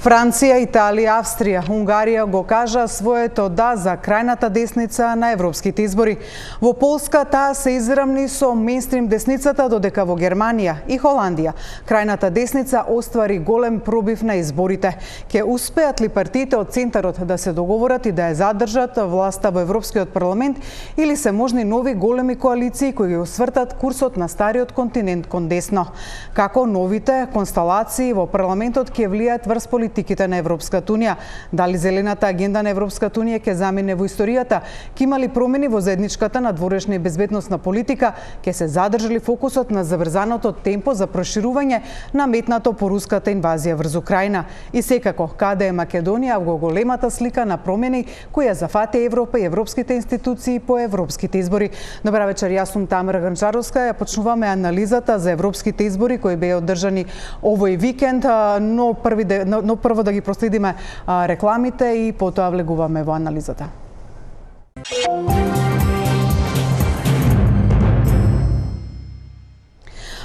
Франција, Италија, Австрија, Унгарија го кажа своето да за крајната десница на европските избори. Во Полска таа се изравни со мејнстрим десницата, додека во Германија и Холандија крајната десница оствари голем пробив на изборите. Ке успеат ли партиите од центарот да се договорат и да ја задржат власта во Европскиот парламент или се можни нови големи коалиции кои ги освртат курсот на стариот континент кон десно? Како новите констелации во парламентот ќе влијаат врз политиките на Европската унија? Дали зелената агенда на Европската унија ќе замине во историјата? Ќе има ли промени во заедничката надворешна и безбедносна политика? Ќе се задржи ли фокусот на заврзаното темпо за проширување наметнато по руската инвазија врз Украина? И секако, каде е Македонија во големата слика на промени која зафати Европа и европските институции по европските избори? Добра вечер, јас сум Тамара Ганчаровска. Ја почнуваме анализата за европските избори кои беа одржани овој викенд, но прво да ги проследиме рекламите и потоа влегуваме во анализата.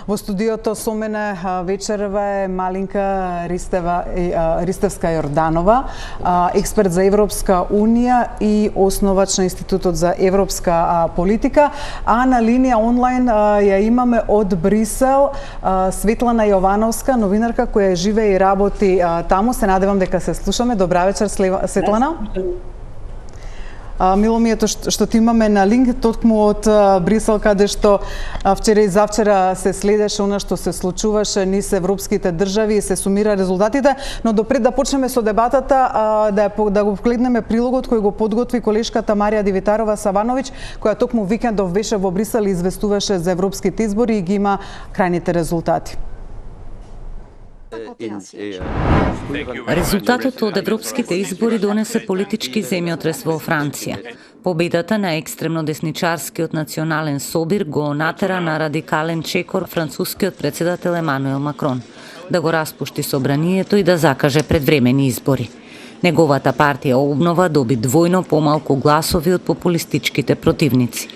Во студиото со мене вечерва е Малинка Ристевска Јорданова, експерт за Европска унија и основач на Институтот за европска политика, а на линија онлайн ја имаме од Брисел Светлана Јовановска, новинарка која живее и работи таму. Се надевам дека се слушаме. Добра вечер, Светлана. Мило ми е што ти имаме на линк токму од Брисел, каде што вчера и завчера се следеше она што се случуваше низ европските држави и се сумира резултатите, но допред да почнеме со дебатата, да го погледнеме прилогот кој го подготви колешката Марија Дивитарова Савановиќ, која токму викендов беше во Брисел и известуваше за европските избори и ги има крајните резултати. Резултатот од европските избори донесе политички земјотрес во Франција. Победата на екстремно десничарскиот национален собир го натера на радикален чекор францускиот председател Емануел Макрон да го распушти собранието и да закаже предвремени избори. Неговата партија Обнова доби двојно помалку гласови од популистичките противници.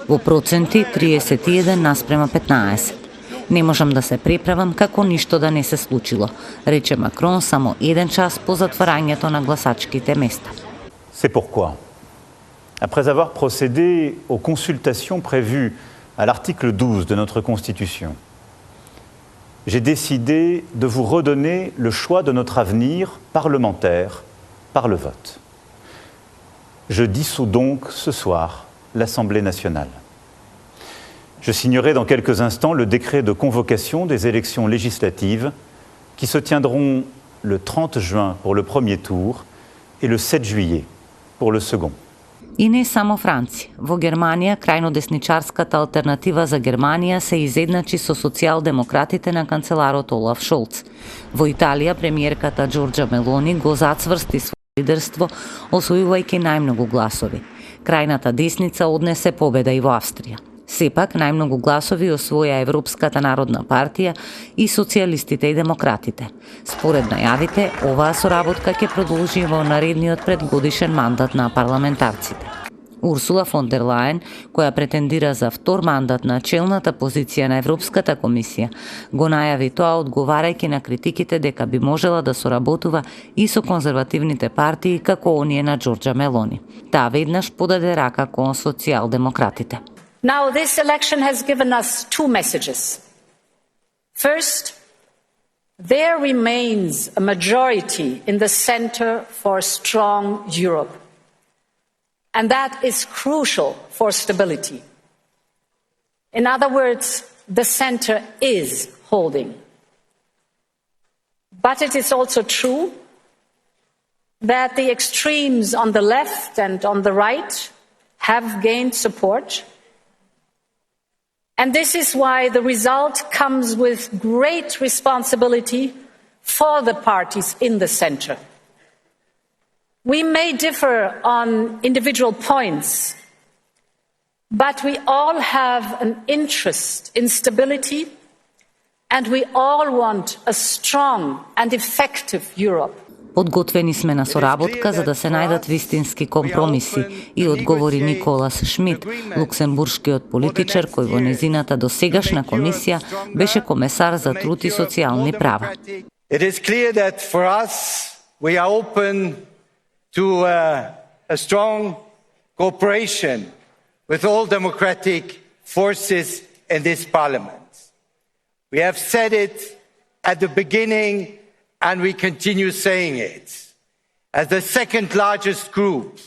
Во проценти 31 наспрема 15. Не можам да се преправам како ништо да не се случило, рече Макрон само еден час по затварањето на гласачките места. C'est pourquoi, après avoir procédé aux consultations prévues à l'article 12 de notre Constitution, j'ai décidé de vous redonner le choix de notre avenir parlementaire par le vote. Je dissous donc ce soir l'Assemblée nationale. Je signerai dans quelques instants le décret de convocation des élections législatives qui se tiendront le 30 juin pour le premier tour et le 7 juillet pour le second. И не само Франција. Во Германија, крајно десничарската алтернатива за Германија се изедначи со социјалдемократите на канцеларот Олаф Шолц. Во Италија, премиерката Џорџа Мелони го зацврсти своето лидерство, освојувајќи најмногу гласови. Крајната десница однесе победа и во Австрија. Сепак, најмногу гласови освоја Европската народна партија и социјалистите и демократите. Според најавите, оваа соработка ќе продолжи во наредниот предгодишен мандат на парламентарците. Урсула фон дер Лајен, која претендира за втор мандат на челната позиција на Европската комисија, го најави тоа одговарајќи на критиките дека би можела да соработува и со конзервативните партии како оние на Џорџа Мелони. Таа веднаш подаде рака кон социјалдемократите. Now, this election has given us two messages. First, there remains a majority in the center for strong Europe. And that is crucial for stability. In other words, the center is holding. But it is also true that the extremes on the left and on the right have gained support. And this is why the result comes with great responsibility for the parties in the center. We may differ on individual points, but we all have an interest in stability, and we all want a strong and effective Europe. Подготвени сме на соработка за да се најдат вистински компромиси, и одговори Николас Шмид, луксембуршкиот политичар кој во незината досегашна комисија беше комесар за труд и социјални права. It is clear that for us we are open to a strong cooperation with all democratic forces in this parliament. We have said it at the beginning and we continue saying it. As the second largest group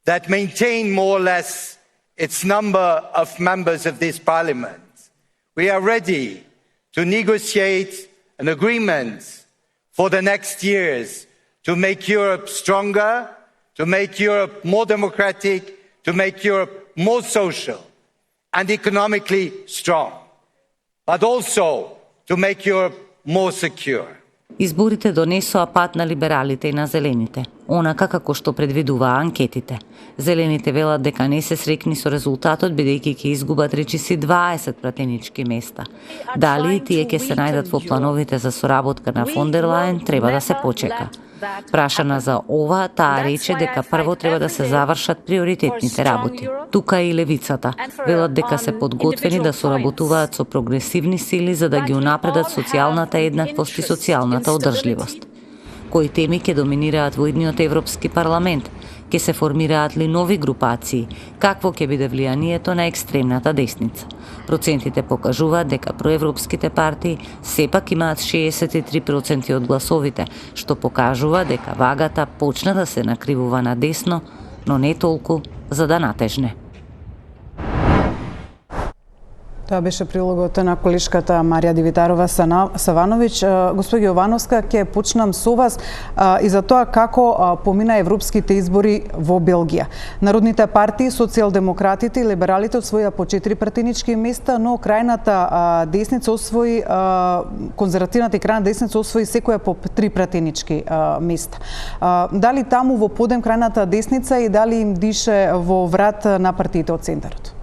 that maintain more or less its number of members of this parliament, we are ready to negotiate an agreement for the next years to make Europe stronger, to make Europe more democratic, to make Europe more social and economically strong, but also to make Europe more secure. Изборите донесоа пат на либералите и на зелените, онака како што предвидуваа анкетите. Зелените велат дека не се срекни со резултатот бидејќи ќе изгубат речиси 20 пратенички места. Дали и тие ќе се најдат во плановите за соработка на фон дер Лајен треба да се почека. Прашана за ова, таа рече дека прво треба да се завршат приоритетните работи. Тука и левицата велат дека се подготвени да соработуваат со прогресивни сили за да ги унапредат социјалната еднаквост и социјалната одржливост. Кои теми ќе доминираат во идниот Европски парламент? Ќе се формираат ли нови групации? Какво ќе биде влијанието на екстремната десница? Процентите покажуваат дека проевропските партии сепак имаат 63% од гласовите, што покажува дека вагата почна да се накривува на десно, но не толку за да натежне. Тоа беше прилогот на колешката Марија Дивитарова Савановиќ. Господи Јовановска, ќе почнам со вас и за тоа како помина европските избори во Белгија. Народните партии, социјалдемократите и либералите освоија по 4 пратенички места, но крајната десница освои, конзервативната и крајната десница освои секоја по 3 пратенички места. Дали таму во подем крајната десница и дали им дише во врат на партиите од центарот?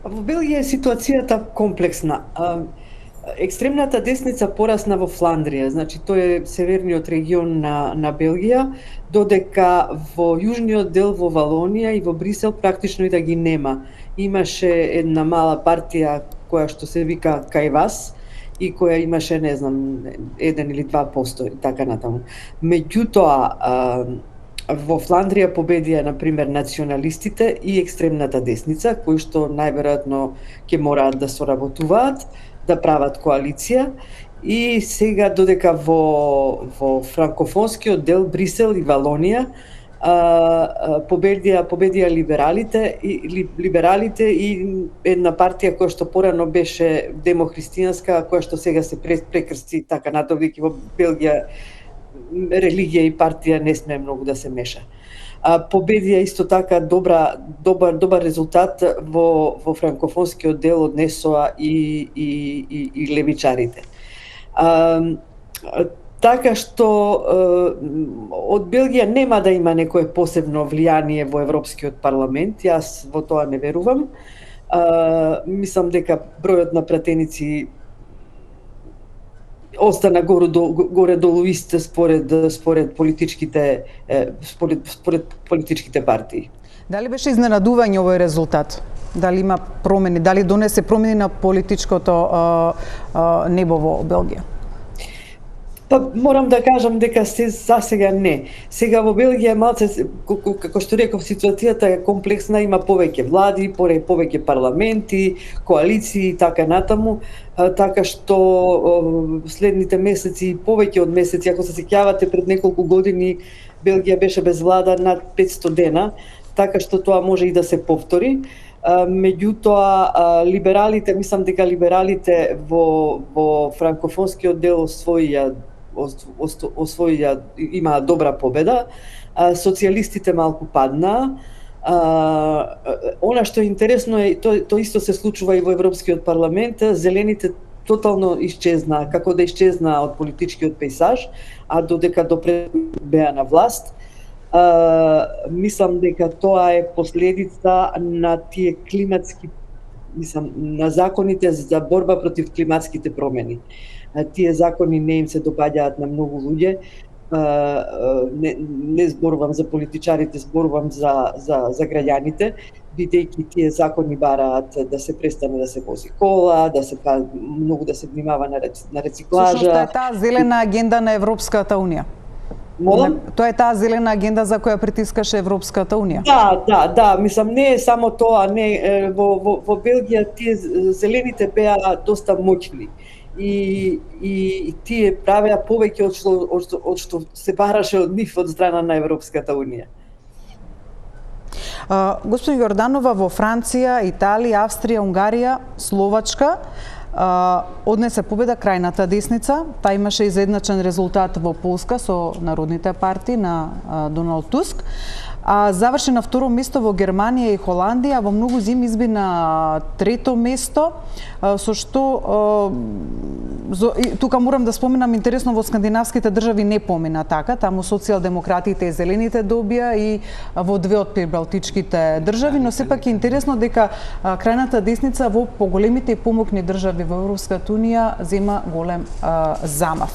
Во Белгија е ситуацијата комплексна. Екстремната десница порасна во Фландрија, значи тој е северниот регион на Белгија, додека во јужниот дел во Валонија и во Брисел практично и да ги нема. Имаше една мала партија која што се вика Кај вас и која имаше, не знам, 1 или 2% и така натаму. Меѓутоа, во Фландрија победија, например, националистите и екстремната десница, кои што најверојатно ќе мораат да соработуваат, да прават коалиција. И сега, додека во франкофонскиот дел Брисел и Валонија победија либералите и една партија која што порано беше демохристијанска, која што сега се прекрсти така натаму, во Белгија религија и партија не сме многу да се меша. Победија исто така добар резултат во франкофонскиот дел од НСОА и левичарите. Така што од Белгија нема да има некое посебно влијание во Европскиот парламент, јас во тоа не верувам. Мислам дека бројот на пратеници остана горе долу ист според политичките партии. Дали беше изненадување овој резултат? Дали има промени? Дали донесе промени на политичкото небо во Белгија? Па морам да кажам дека засега не. Сега во Белгија малце, како што реков, ситуацијата е комплексна, има повеќе влади, повеќе парламенти, коалиции и така натаму, така што следните месеци, повеќе од месеци, ако се сеќавате пред неколку години Белгија беше без влада над 500 дена, така што тоа може и да се повтори. Меѓутоа, либералите, мислам дека либералите во франкофонскиот дел имаа добра победа, социјалистите малку паднаа. Она што е интересно е, тоа исто се случува и во Европскиот парламент, зелените тотално исчезнаа, како да исчезнаа од политичкиот пейзаж, а додека допред беа на власт. Мислам дека тоа е последица на тие климатски, на законите за борба против климатските промени. Тие закони не им се допаѓаат на многу луѓе. Не зборувам за политичарите, зборувам за граѓаните, бидејќи тие закони бараат да се престане да се вози кола, многу да се внимава на рециклажа. Што е таа зелена агенда на Европската унија? Тоа е таа зелена агенда за која притискаше Европската унија. Да, мислам не е само тоа, во Белгија тие зелените беа доста моќни. И тие правеа повеќе од што се бараше од нив од страна на Европската унија. Господин Јорданова, во Франција, Италија, Австрија, Унгарија, Словачка однесе победа крајната десница. Та имаше изедначен резултат во Полска со народните партии на Доналд Туск. Заврши на второ место во Германија и Холандија, во многу зими изби на трето место, со што тука морам да споменам интересно, во скандинавските држави не помина така, таму социјалдемократите и зелените добија и во две од прибалтичките држави, но сепак е интересно дека крајната десница во поголемите и помокни држави во Европската унија зема голем замав.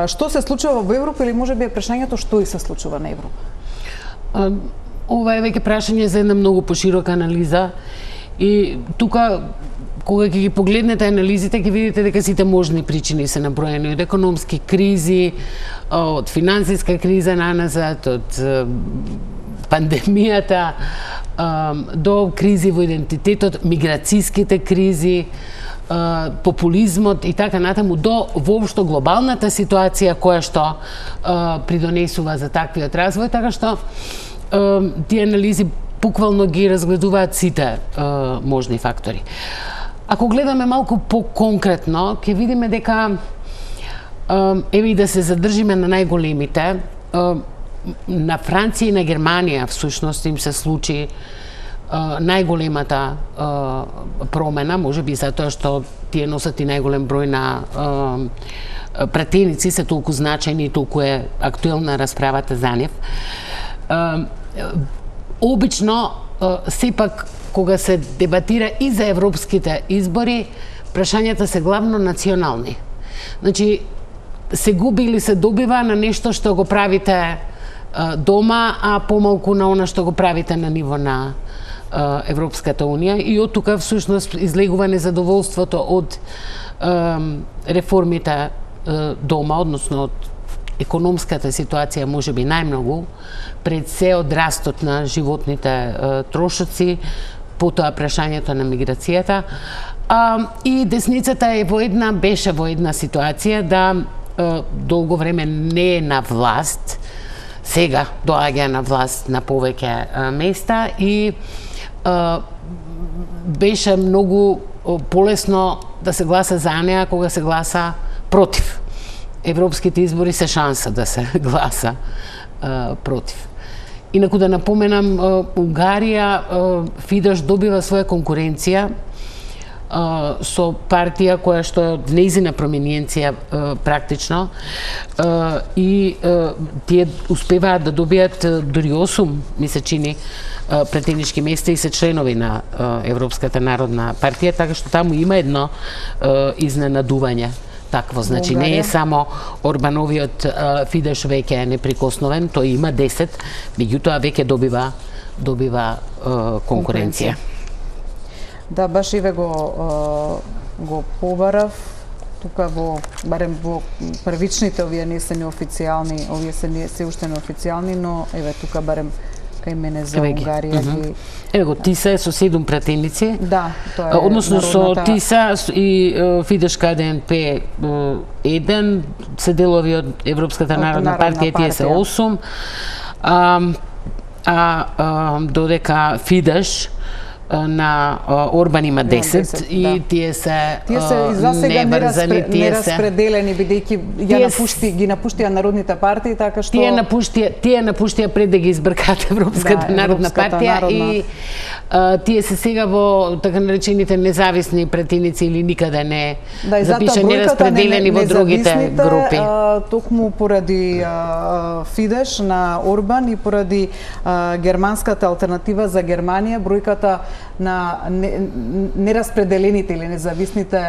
Што се случува во Европа или можеби е прашањето што и се случува на Европа? Ова е веќе прашање за една многу поширока анализа и тука кога ќе ги погледнете анализите ќе видите дека сите можни причини се наброени од економски кризи, од финансиска криза наназад, од пандемијата до кризи во идентитетот, миграцијските кризи, популизмот и така натаму до воопшто глобалната ситуација која што придонесува за таквиот развој, така што тие анализи буквално ги разгледуваат сите можни фактори. Ако гледаме малку по-конкретно, ќе видиме дека еве и да се задржиме на најголемите, на Франција и на Германија всушност им се случи најголемата промена, можеби затоа што тие носат и најголем број на пратеници, се толку значајни и толку е актуелна расправата за нив. Обично, сепак, кога се дебатира и за европските избори, прашањата се главно национални. Значи, се губи или се добива на нешто што го правите дома, а помалку на она што го правите на ниво на Европската унија, и од тука всушност излегува незадоволството од реформите дома, односно од економската ситуација можеби најмногу, пред се од растот на животните трошоци, потоа прашањето на миграцијата. И десницата беше во една ситуација да долго време не е на власт, сега доаѓа на власт на повеќе места и беше многу полесно да се гласа за неа кога се гласа против. Европските избори се шанса да се гласа против. Инаку да напоменам, Унгарија, Фидеш добива своја конкуренција со партија која што е од нејзина промениенција практично и тие успеваат да добијат дури 8, ми се чини, претенички места и се членови на Европската народна партија, така што таму има едно изненадување. Такво, значи не е само Орбановиот Фидеш веќе е неприкосновен, тој има 10, меѓутоа веќе добива конкуренција. Да, баш Иве го побарав тука барем во првичните, овие не се неофицијални, овие се уште неофицијални, но еве тука барем кај мене за Унгарија ги... Еве го, Тиса е со 7 пратеници. Да, тоа е односно со Тиса и Фидеш КДНП 1, се делови од Европската народна партија, тие се 8. Додека Фидеш на Орбан има 10 и тие се за сега неврзани, нераспределени, бидејќи ги напуштија народните партии, така што тие напуштија пред да ги избркат Европската народна партија и тие се сега во така наречените независни пратеници или никаде не запишани, нераспределени во другите групи. Токму поради Фидеш на Орбан и поради германската алтернатива за Германија, бројката на нераспределените или независните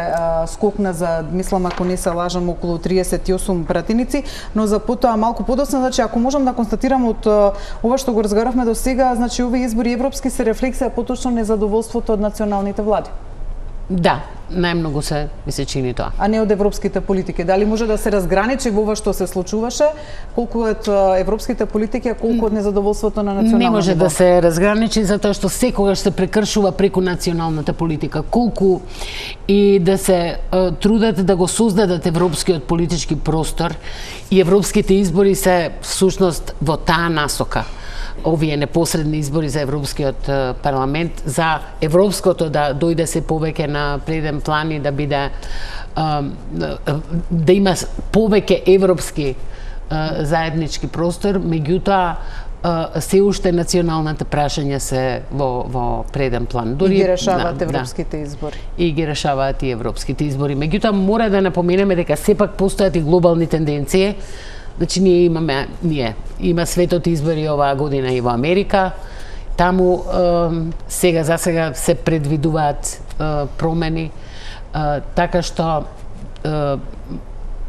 скокна за, мислам, ако не се лажам, околу 38 пратеници, но за потоа малку подоцна, значи ако можам да констатирам од ова што го разговаравме до сега, значи овие избори европски се рефлексија поточно незадоволството од националните влади. Да, најмногу ми се чини тоа. А не од европските политики. Дали може да се разграничи во ова што се случуваше, колку од европските политики, а колку од незадоволството на националните? Не може да се разграничи затоа што секогаш се прекршува преку националната политика. Колку и да се трудат да го создадат европскиот политички простор и европските избори се всушност во таа насока. Овие непосредни избори за Европскиот парламент, за европското да дојде се повеќе на преден план и да биде да има повеќе европски заеднички простор, меѓутоа се уште националните прашања се во преден план. Дори и ги решаваат европските избори. И ги решаваат и европските избори. Меѓутоа мора да напоменеме дека сепак постојат и глобални тенденции. Значи има светот избори оваа година и во Америка. Таму за сега се предвидуваат промени, така што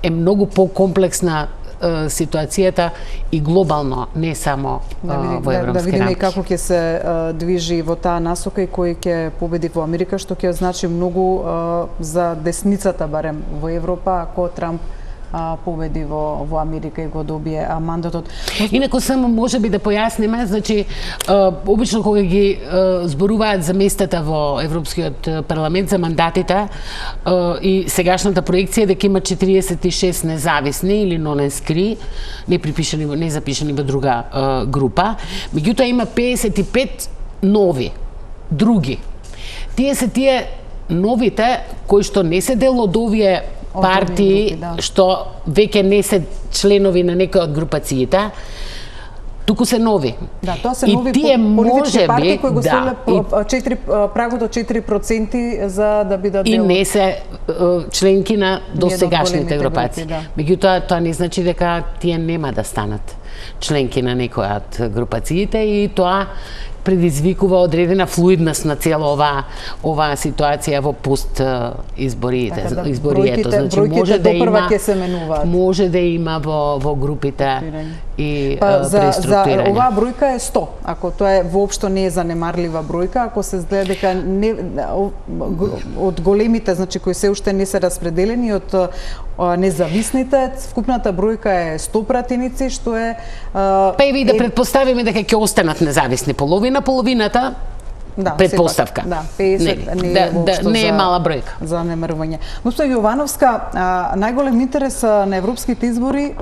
е многу покомплексна ситуацијата и глобално, не само во европски рамки. Да видиме како ќе се движи во таа насока и кој ќе победи во Америка, што ќе значи многу за десницата барем во Европа, ако Трамп победи во Америка и го добие мандатот. Инаку само можеби да појасниме, значи обично кога ги зборуваат за местата во Европскиот парламент, за мандатите и сегашната проекција дека има 46 независни или ноненскри, не запишани во друга група, меѓутоа има 55 нови, други. Тие се новите кои што не се дел од овие партии што веќе не се членови на некои од групациите, туку се нови. Да, тоа се нови политички партии кои го ставиле прагот од 4% за да бидат дел. И не се членки на досегашните групации. Меѓутоа, тоа не значи дека тие нема да станат членки на некоја од групациите и тоа предизвикува одредена флуидност на цела оваа ситуација во пост избориите. Значи може да има во групите и преструктирање. За оваа бројка е 100. Ако тоа е воопшто не е занемарлива бројка, ако се гледа дека од големите, значи кои се уште не се распределени, од независните, вкупната бројка е 100 пратеници, што е... Па и да предпоставиме дека ќе останат независни половината, предпоставка. Да, 50 не е мала бројка. За немрвање. Госпожа Јовановска, најголем интерес на европските избори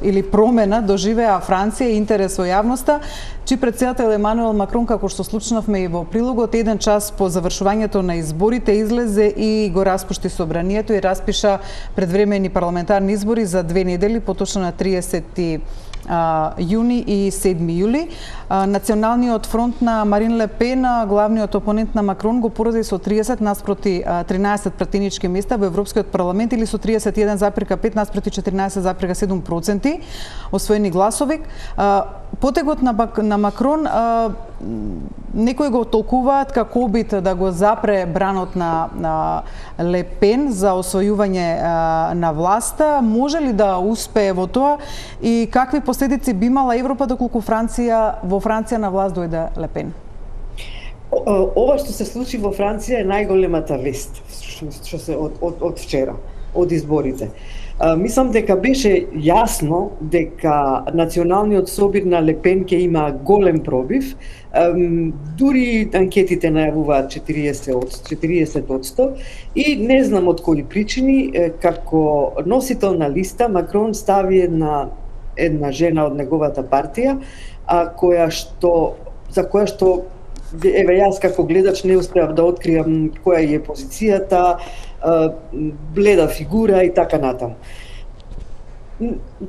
или промена доживеа Франција и интерес во јавноста, чиј претседател Емануел Макрон, како што случнавме и во прилогот, еден час по завршувањето на изборите излезе и го распушти собранието и распиша предвремени парламентарни избори за 2 недели, поточно на 30 јуни и 7 јули. Националниот фронт на Марин Ле Пен, главниот опонент на Макрон, го порази со 30 наспроти 13 пратенички места во Европскиот парламент или со 31,5 наспроти 14,7% освоени гласови. Потегот на Макрон некои го толкуваат како обид да го запре бранот на Ле Пен за освојување на власта. Може ли да успее во тоа и какви последици би имала Европа доколку во Франција на власт дојде Ле Пен? Ова што се случи во Франција е најголемата вест што се од вчера, од изборите. Мислам дека беше јасно дека националниот собир на Ле Пен ќе има голем пробив. Дури анкетите најавуваат 40% и не знам од кои причини, како носител на листа, Макрон стави една жена од неговата партија, за која што еве јас како гледач не успеав да откриам која е позицијата, бледа фигура и така натаму.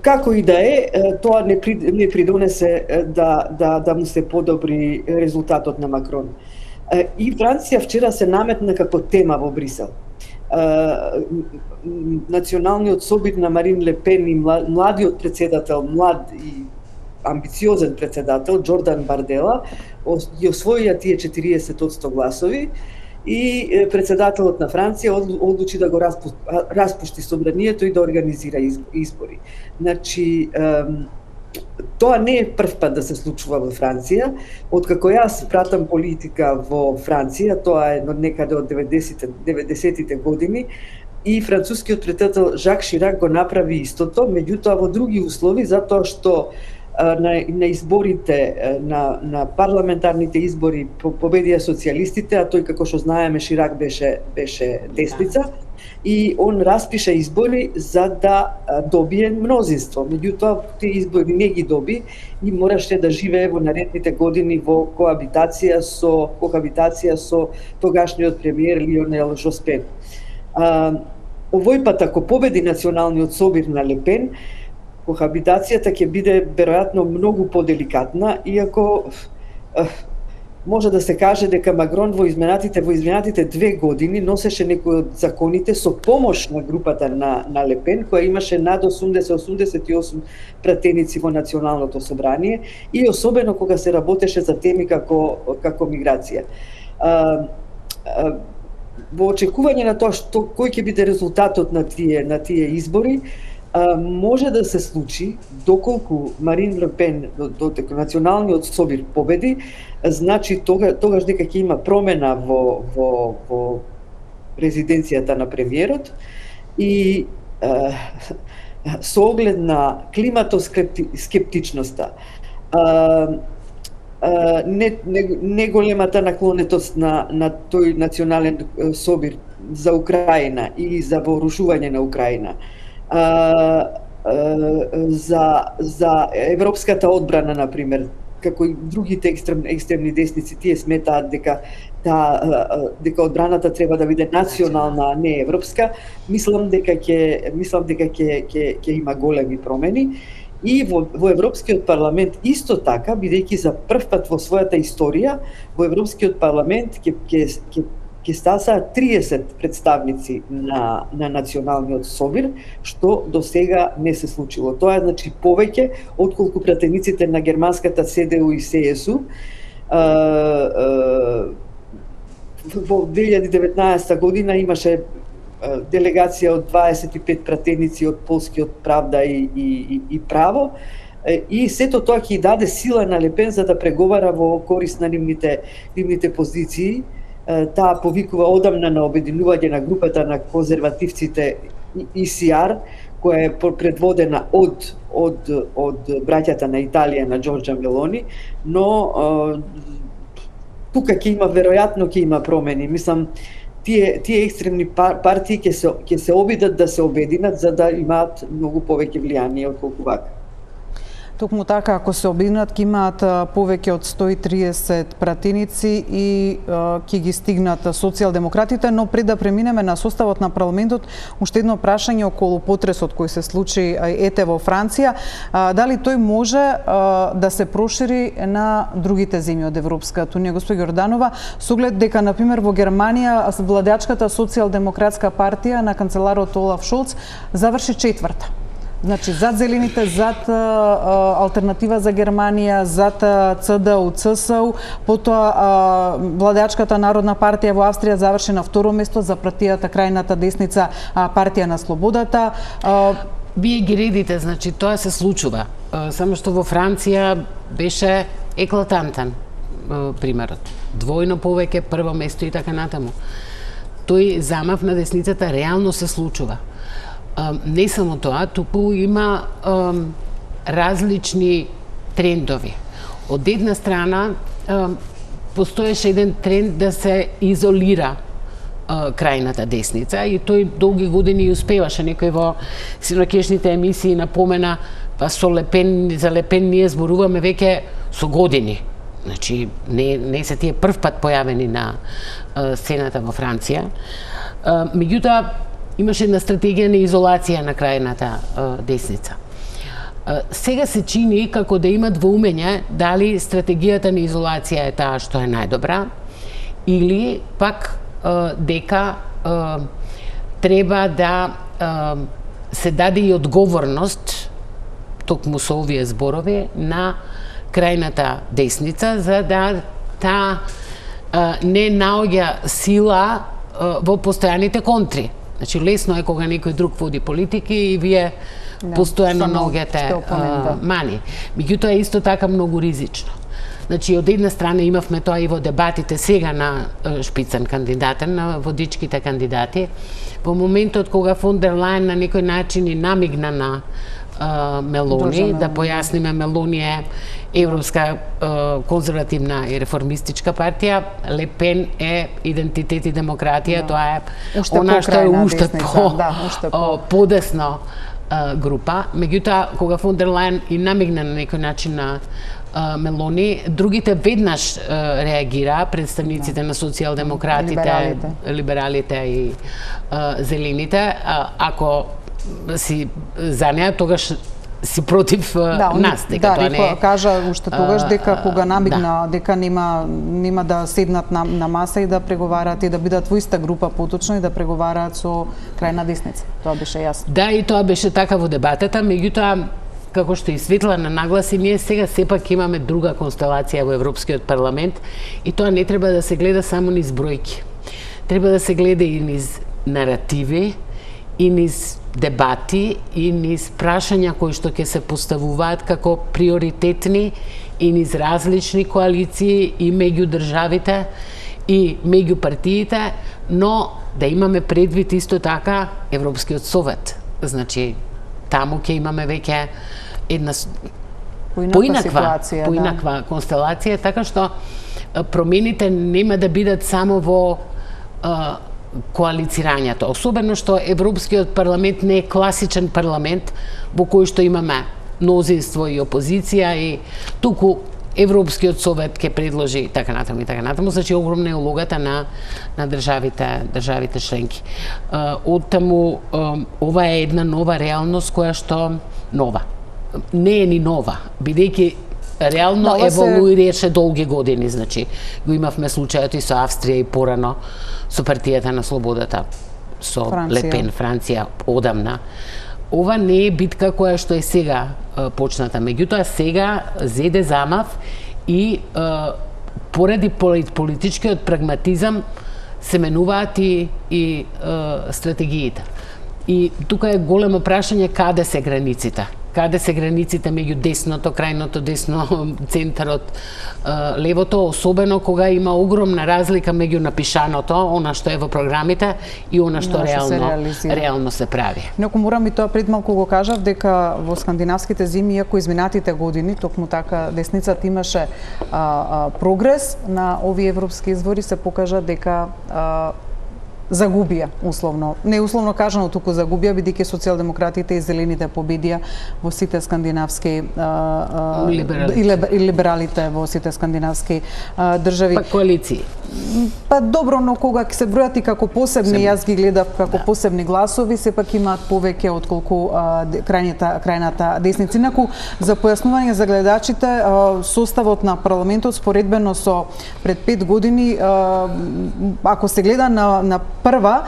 Како и да е, тоа не придонесе да му се подобри резултатот на Макрон. И Франција вчера се наметна како тема во Брисел. Националниот собир на Марин Ле Пен и младиот председател, млад и амбициозен председател Джордан Бардела ги освоија тие 40% гласови и председателот на Франција одлучи да го распушти собранието и да организира избори. Значи, тоа не е прв пат да се случува во Франција. Откако јас пратам политика во Франција, тоа е некаде од 90-тите години, и францускиот председател Жак Ширак го направи истото, меѓутоа во други услови, затоа што на изборите, на парламентарните избори победија социјалистите, а тој, како што знаеме, Ширак беше десница, и он распиша избори за да добие мнозинство. Меѓутоа, тие избори не ги доби и мораше да живее во наредните години во коабитација со тогашниот премиер Лионел Жоспен. Овој пат, ако победи националниот собир на Ле Пен, кохабитацијата ќе биде веројатно многу поделикатна, иако може да се каже дека Макрон во изминатите 2 години носеше некои од законите со помош на групата на Ле Пен, која имаше над 88 пратеници во Националното собрание, и особено кога се работеше за теми како миграција. Во очекување на тоа кој ќе биде резултатот на тие избори, може да се случи, доколку Марин Ле Пен, додека националниот собир победи, значи тогаш дека ќе има промена во резиденцијата на премиерот и со оглед на климатоскептичноста, неголемата наклонетост на тој национален собир за Украина и за вооружување на Украина, за европската одбрана, например, како и другите екстремни десници, тие сметаат дека одбраната треба да биде национална, а не европска. Мислам дека ќе има големи промени. И во Европскиот парламент исто така, бидејќи за прв пат во својата историја, во Европскиот парламент ќе стасаат 30 представници на националниот собир, што до сега не се случило. Тоа е, значи, повеќе отколку пратениците на германската ЦДУ и ССУ. Во 2019 година имаше делегација од 25 пратеници од полскиот Правда и Право, и сето тоа ќе даде сила на Ле Пен за да преговара во корист на нивните позиции. Таа повикува одамна на обединување на групата на конзервативците ECR, која е предводена од браќата на Италија, на Джорџа Мелони, но тука веројатно ќе има промени. Мислам, тие екстремни партии ќе се обидат да се обединат за да имаат многу повеќе влијание отколку вака. Токму така, ако се обиднат, ќе имаат повеќе од 130 пратеници и ќе ги стигнат социјалдемократите, но пред да преминеме на составот на парламентот, уште едно прашање околу потресот кој се случи ете во Франција, дали тој може да се прошири на другите земји од Европската унија, госпожа Јорданова, со оглед дека на пример во Германија владеачката социјалдемократска партија на канцеларот Олаф Шолц заврши 4-та. Значи, зад Зелените, зад Алтернатива за Германија, зад ЦДУ, ЦСУ, потоа владеачката Народна партија во Австрија заврши на 2-ро место, за партијата крајната десница партија на слободата. Вие ги редите, значи тоа се случува. Само што во Франција беше еклатантен примерот. Двојно повеќе, прво место и така натаму. Тој замав на десницата реално се случува. Не само тоа, туку има различни трендови. Од една страна, постоеше еден тренд да се изолира крајната десница и тој долги години успеваше. Некој во синоќешните емисии напомена, па за Ле Пен ние зборуваме веќе со години. Значи, не се тие прв пат појавени на сцената во Франција. Меѓутоа, имаше една стратегија на изолација на крајната десница. Сега се чини како да има двоумење дали стратегијата на изолација е таа што е најдобра или пак дека треба да се даде и одговорност токму со овие зборови на крајната десница за да таа не наоѓа сила во постојаните контри. Значи, лесно е кога некој друг води политики и вие постојано наоѓате мани. Меѓутоа е исто така многу ризично. Значи, од една страна имавме тоа и во дебатите сега на шпицен кандидатен, на водичките кандидати. Во моментот кога фон дер Лајен на некој начин и намигна на Мелони, да појасниме, Мелони е Европска конзервативна и реформистичка партија, Ле Пен е идентитет и демократија, тоа е она што е уште подесно група. Меѓутоа, кога фон дер Лајен и намигна на некој начин на Мелони, другите веднаш реагира, представниците на социјалдемократите, либералите и зелените, ако си за неа, тогаш си против нас. Дека тоа не кажа уште тогаш дека кога намигна дека нема да седнат на маса и да преговараат и да бидат во иста група поточно и да преговараат со крајна десница. Тоа беше јасно. Да, и тоа беше така во дебатата, меѓутоа како што и Светлана нагласи, ние сега сепак имаме друга констелација во Европскиот парламент и тоа не треба да се гледа само низ бројки. Треба да се гледа и низ наративи, и низ дебати, и низ прашања кои што ќе се поставуваат како приоритетни и низ различни коалиции и меѓу државите и меѓу партиите, но да имаме предвид исто така Европскиот совет. Значи, таму ќе имаме веќе една поинаква констелација, така што промените нема да бидат само во коалицирањето, особено што Европскиот парламент не е класичен парламент во кој што имаме мнозинство и опозиција и туку Европскиот совет ќе предложи така натаму и така натаму, значи огромна е улогата на државите членки. Оттаму ова е една нова реалност која што не е ни нова, бидејќи реално еволуираше долги години, значи го имавме случајот и со Австрија и порано со партијата на слободата, со Ле Пен, Франција, одамна. Ова не е битка која што е сега почната, меѓутоа сега зеде замав и поради политичкиот прагматизам се менуваат и стратегиите. И тука е големо прашање каде се границите. Каде се границите меѓу десното, крајното десно, центарот, левото, особено кога има огромна разлика меѓу напишаното, она што е во програмите и она што реално се прави. Неко морам и тоа пред малку го кажав дека во скандинавските зими, иако изминатите години, токму така десницата имаше прогрес на овие европски избори, се покажа дека загубија, условно. Не условно кажано, туку загубија, бидејќи социјалдемократите и зелените победија во сите скандинавски и либералите во сите скандинавски држави. Па коалиции. Па добро, но кога се бројат и како посебни, јас ги гледав како посебни гласови, сепак имаат повеќе отколку крајната десница. Инаку, за појаснување за гледачите, составот на парламентот споредбено со пред 5 години, ако се гледа на прва,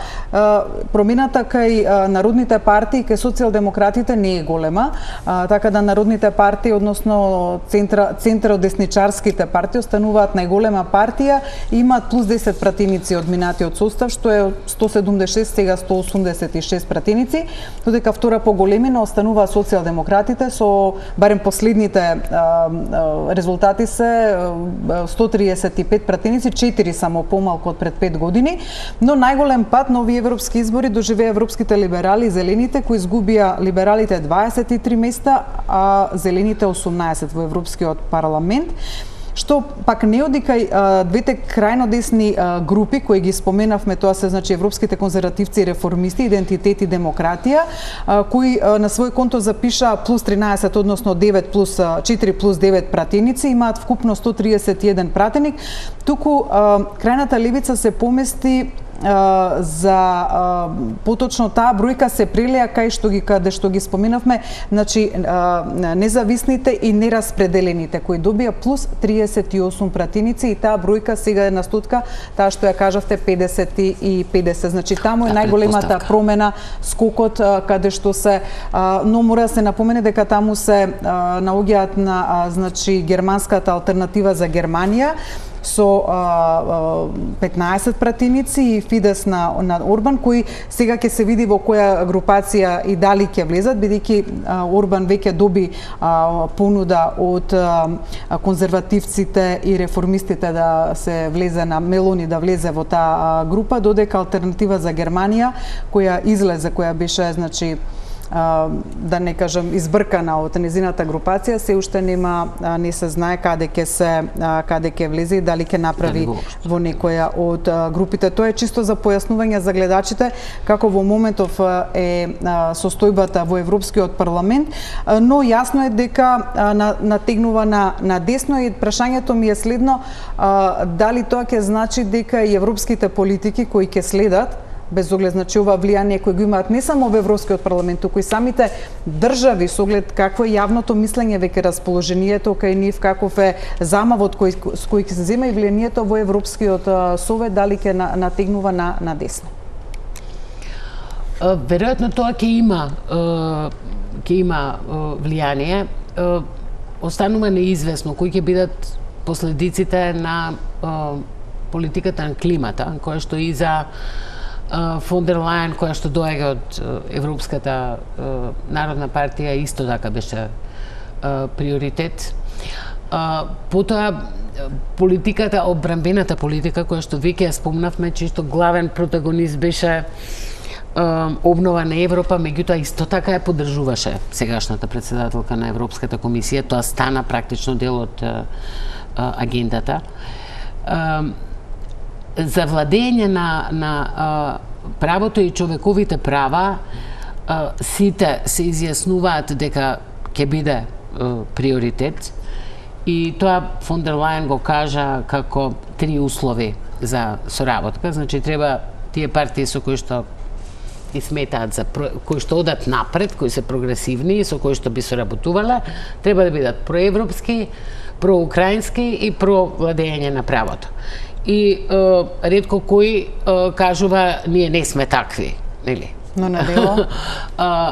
промената кај народните партии, кај социјалдемократите не е голема, така да народните партии, односно центро-десничарските партии, остануваат најголема партија и имаат плюс 10 пратеници од минатиот состав, што е 176, сега 186 пратеници, додека втора по големина остануваат социјалдемократите со барем последните резултати се 135 пратеници, 4 само помалку од пред 5 години, но најголем пат на овие европски избори доживеа европските либерали и зелените, кои изгубија либералите 23 места, а зелените 18 во Европскиот парламент. што пак не оди кај двете крајно десни групи кои ги споменавме, тоа се значи европските конзервативци и реформисти, идентитет и демократија, кои на свој конто запиша плюс 13, односно 9 плюс 4 плюс 9 пратеници, имаат вкупно 131 пратеник, туку крајната левица се помести за поточно таа бројка се прелеа каде што ги споменавме, значи независните и нераспределените кои добија плюс 38 пратеници и таа бројка сега е на стотка, таа што ја кажавте 50 и 50. Значи таму е најголемата промена, скокот каде што се но мора да се напомене дека таму се наоѓаат на значи германската алтернатива за Германија со 15 пратеници и Фидес на Орбан, кои сега ќе се види во која групација и дали ќе влезат, бидејќи Орбан веќе доби понуда од конзервативците и реформистите да се влезе на Мелони, да влезе во таа група, додека алтернатива за Германија, која излезе, која беше, значи, да не кажам избркана од незината групација, се уште не се знае каде ќе влезе и дали ќе направи во некоја од групите. Тоа е чисто за појаснување за гледачите како во моментов е состојбата во Европскиот парламент, но јасно е дека натегнува на десно и прашањето ми е следно, дали тоа ќе значи дека и европските политики кои ќе следат без оглед значи ова влијание кој го имаат не само во Европскиот парламент, туку и самите држави со оглед какво е јавното мислење веќе расположението кај нив, каков е замавот с кој ќе се зема и влијанието во Европскиот совет, дали ќе натегнува на десно? Веројатно тоа ќе има влијание. Останува неизвестно кои ќе бидат последиците на политиката на климата, која што и за фон дер Лајен, која што доаѓа од Европската народна партија, исто така беше приоритет. Потоа политиката, одбранбената политика, која што веќе ја спомнавме, чисто главен протагонист беше обнова на Европа, меѓутоа исто така ја поддржуваше сегашната председателка на Европската комисија, тоа стана практично дел од агендата. За владење на правото и човековите права сите се изјаснуваат дека ќе биде приоритет и тоа фон дер Лајен го кажа како 3 услови за соработка. Значи треба тие партии со кои што и сметаат за кои што одат напред, кои се прогресивни и со кои што би соработувале, треба да бидат проевропски, проукраински и про владење на правото. И ретко кој кажува ние не сме такви, нели? Но на дело?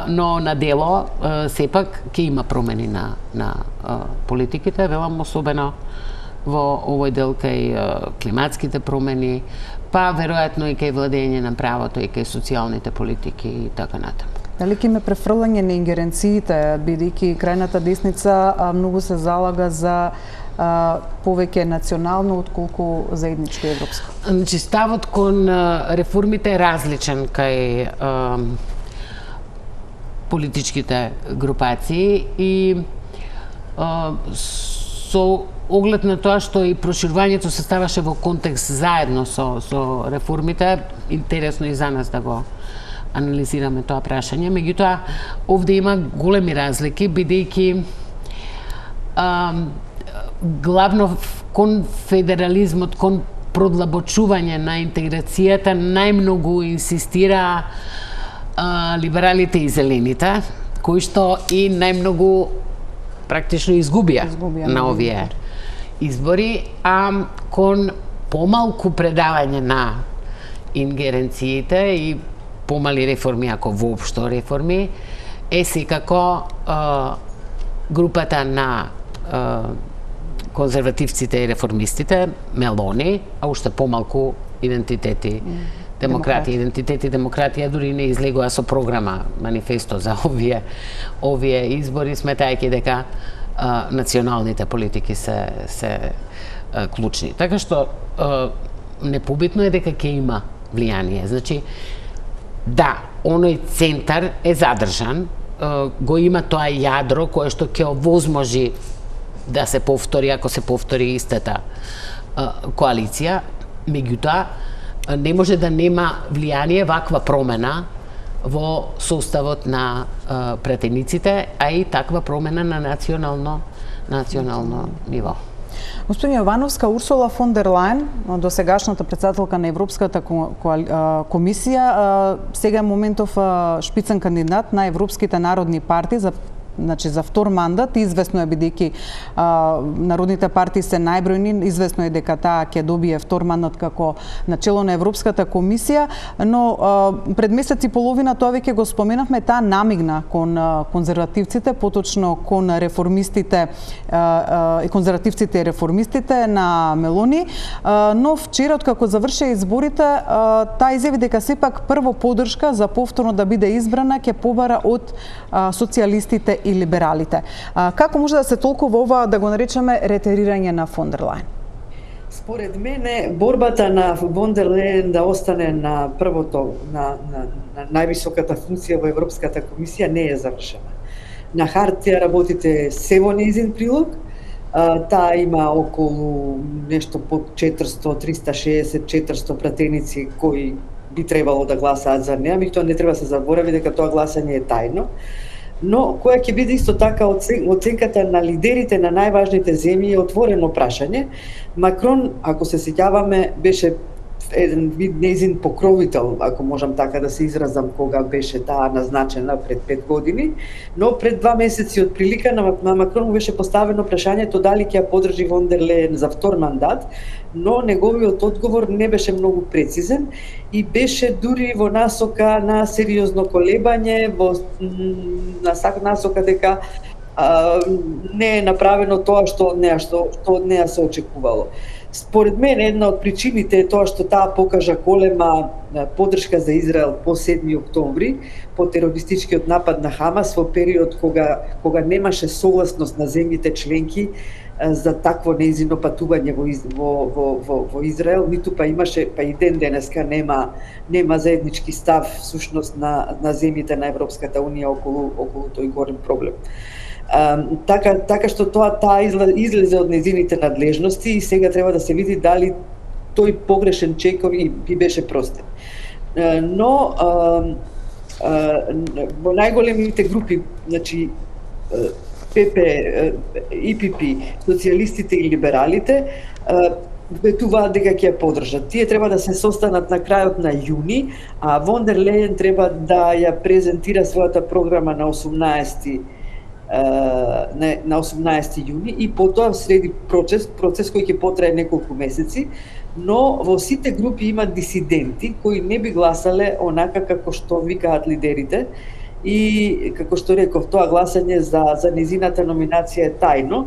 Но на дело сепак ќе има промени на политиките, велам особено во овој дел кај климатските промени, па веројатно и кај владење на правото и кај социјалните политики и така натаму. Дали ќе има префрлање на ингеренциите, бидејќи крајната десница многу се залага за повеќе национално отколку заедничко европско? Значи ставот кон реформите е различен кај политичките групации и со оглед на тоа што и проширувањето се ставаше во контекст заедно со реформите, интересно и за нас да го анализираме тоа прашање. Меѓутоа, овде има големи разлики, бидејќи главно кон федерализмот, кон продлабочување на интеграцијата, најмногу инсистира либералите и зелените, кои што и најмногу практично изгубија на овие избори, а кон помалку предавање на ингеренциите и помали реформи, ако воопшто реформи, е секако групата на конзервативците и реформистите, Мелони, а уште помалку идентитети демократија. Идентитет и демократија дури не излегува со програма, манифесто за овие избори, сметајќи дека националните политики се клучни. Така што непобитно е дека ќе има влијание. Значи, да, оној центар е задржан, го има тоа јадро кое што ќе овозможи да се повтори, ако се повтори истата коалиција. Меѓутоа, не може да нема влијание ваква промена во составот на пратениците, а и таква промена на национално ниво. Господин Јовановска, Урсула фон дер Лајен, досегашната председателка на Европската комисија, сега е моментов шпицен кандидат на Европските народни партии за втор мандат. Известно е, бидејќи народните партии се најбројни, известно е дека таа ќе добие втор мандат како начело на Европската комисија, но пред месец и половина тоа веќе го споменавме, таа намигна кон конзервативците, поточно кон реформистите и конзервативците и реформистите на Мелони, но вчера откако заврши изборите, таа изјави дека сепак прво поддршка за повторно да биде избрана ќе побара од социјалистите и либералите. Како може да се толкува ова, да го наречеме, ретерирање на фон дер Лајен? Според мене, борбата на фон дер Лајен да остане на првото, на највисоката функција во Европската комисија не е завршена. На хартија работите се во нејзин прилог, таа има околу нешто под 400, 360, 400 пратеници кои би требало да гласаат за неа, меѓутоа не треба да се заборави дека тоа гласање е тајно. Но која ќе биде исто така оценката на лидерите на најважните земји е отворено прашање. Макрон, ако се сеќаваме, беше еден вид нејзин покровител, ако можам така да се изразам, кога беше таа назначена пред 5 години, но пред 2 месеци од прилика на Макрон беше поставено прашањето дали ќе ја поддржи фон дер Лајен за втор мандат, но неговиот одговор не беше многу прецизен и беше дури во насока на сериозно колебање, во насока дека не е направено тоа што од неа се очекувало. Според мен една од причините е тоа што таа покажа голема поддршка за Израел по 7 октомври, по терористичкиот напад на Хамас во период кога немаше согласност на земјите членки за такво нејзино патување во Израел, ниту па имаше, па и денеска нема заеднички став всушност на земјите на Европската унија околу тој голем проблем. Така што таа излезе од нејзините надлежности и сега треба да се види дали тој погрешен чек би беше простен. Но во најголемите групи, значи ПП, ИПП, социјалистите и либералите, ветуваат дека ќе ја поддржат. Тие треба да се состанат на крајот на јуни, а фон дер Лајен треба да ја презентира својата програма на 18 јуни и потоа следи процес кој ќе потрае неколку месеци, но во сите групи има дисиденти кои не би гласале онака како што викаат лидерите и како што реков, тоа гласање за низината номинација е тајно.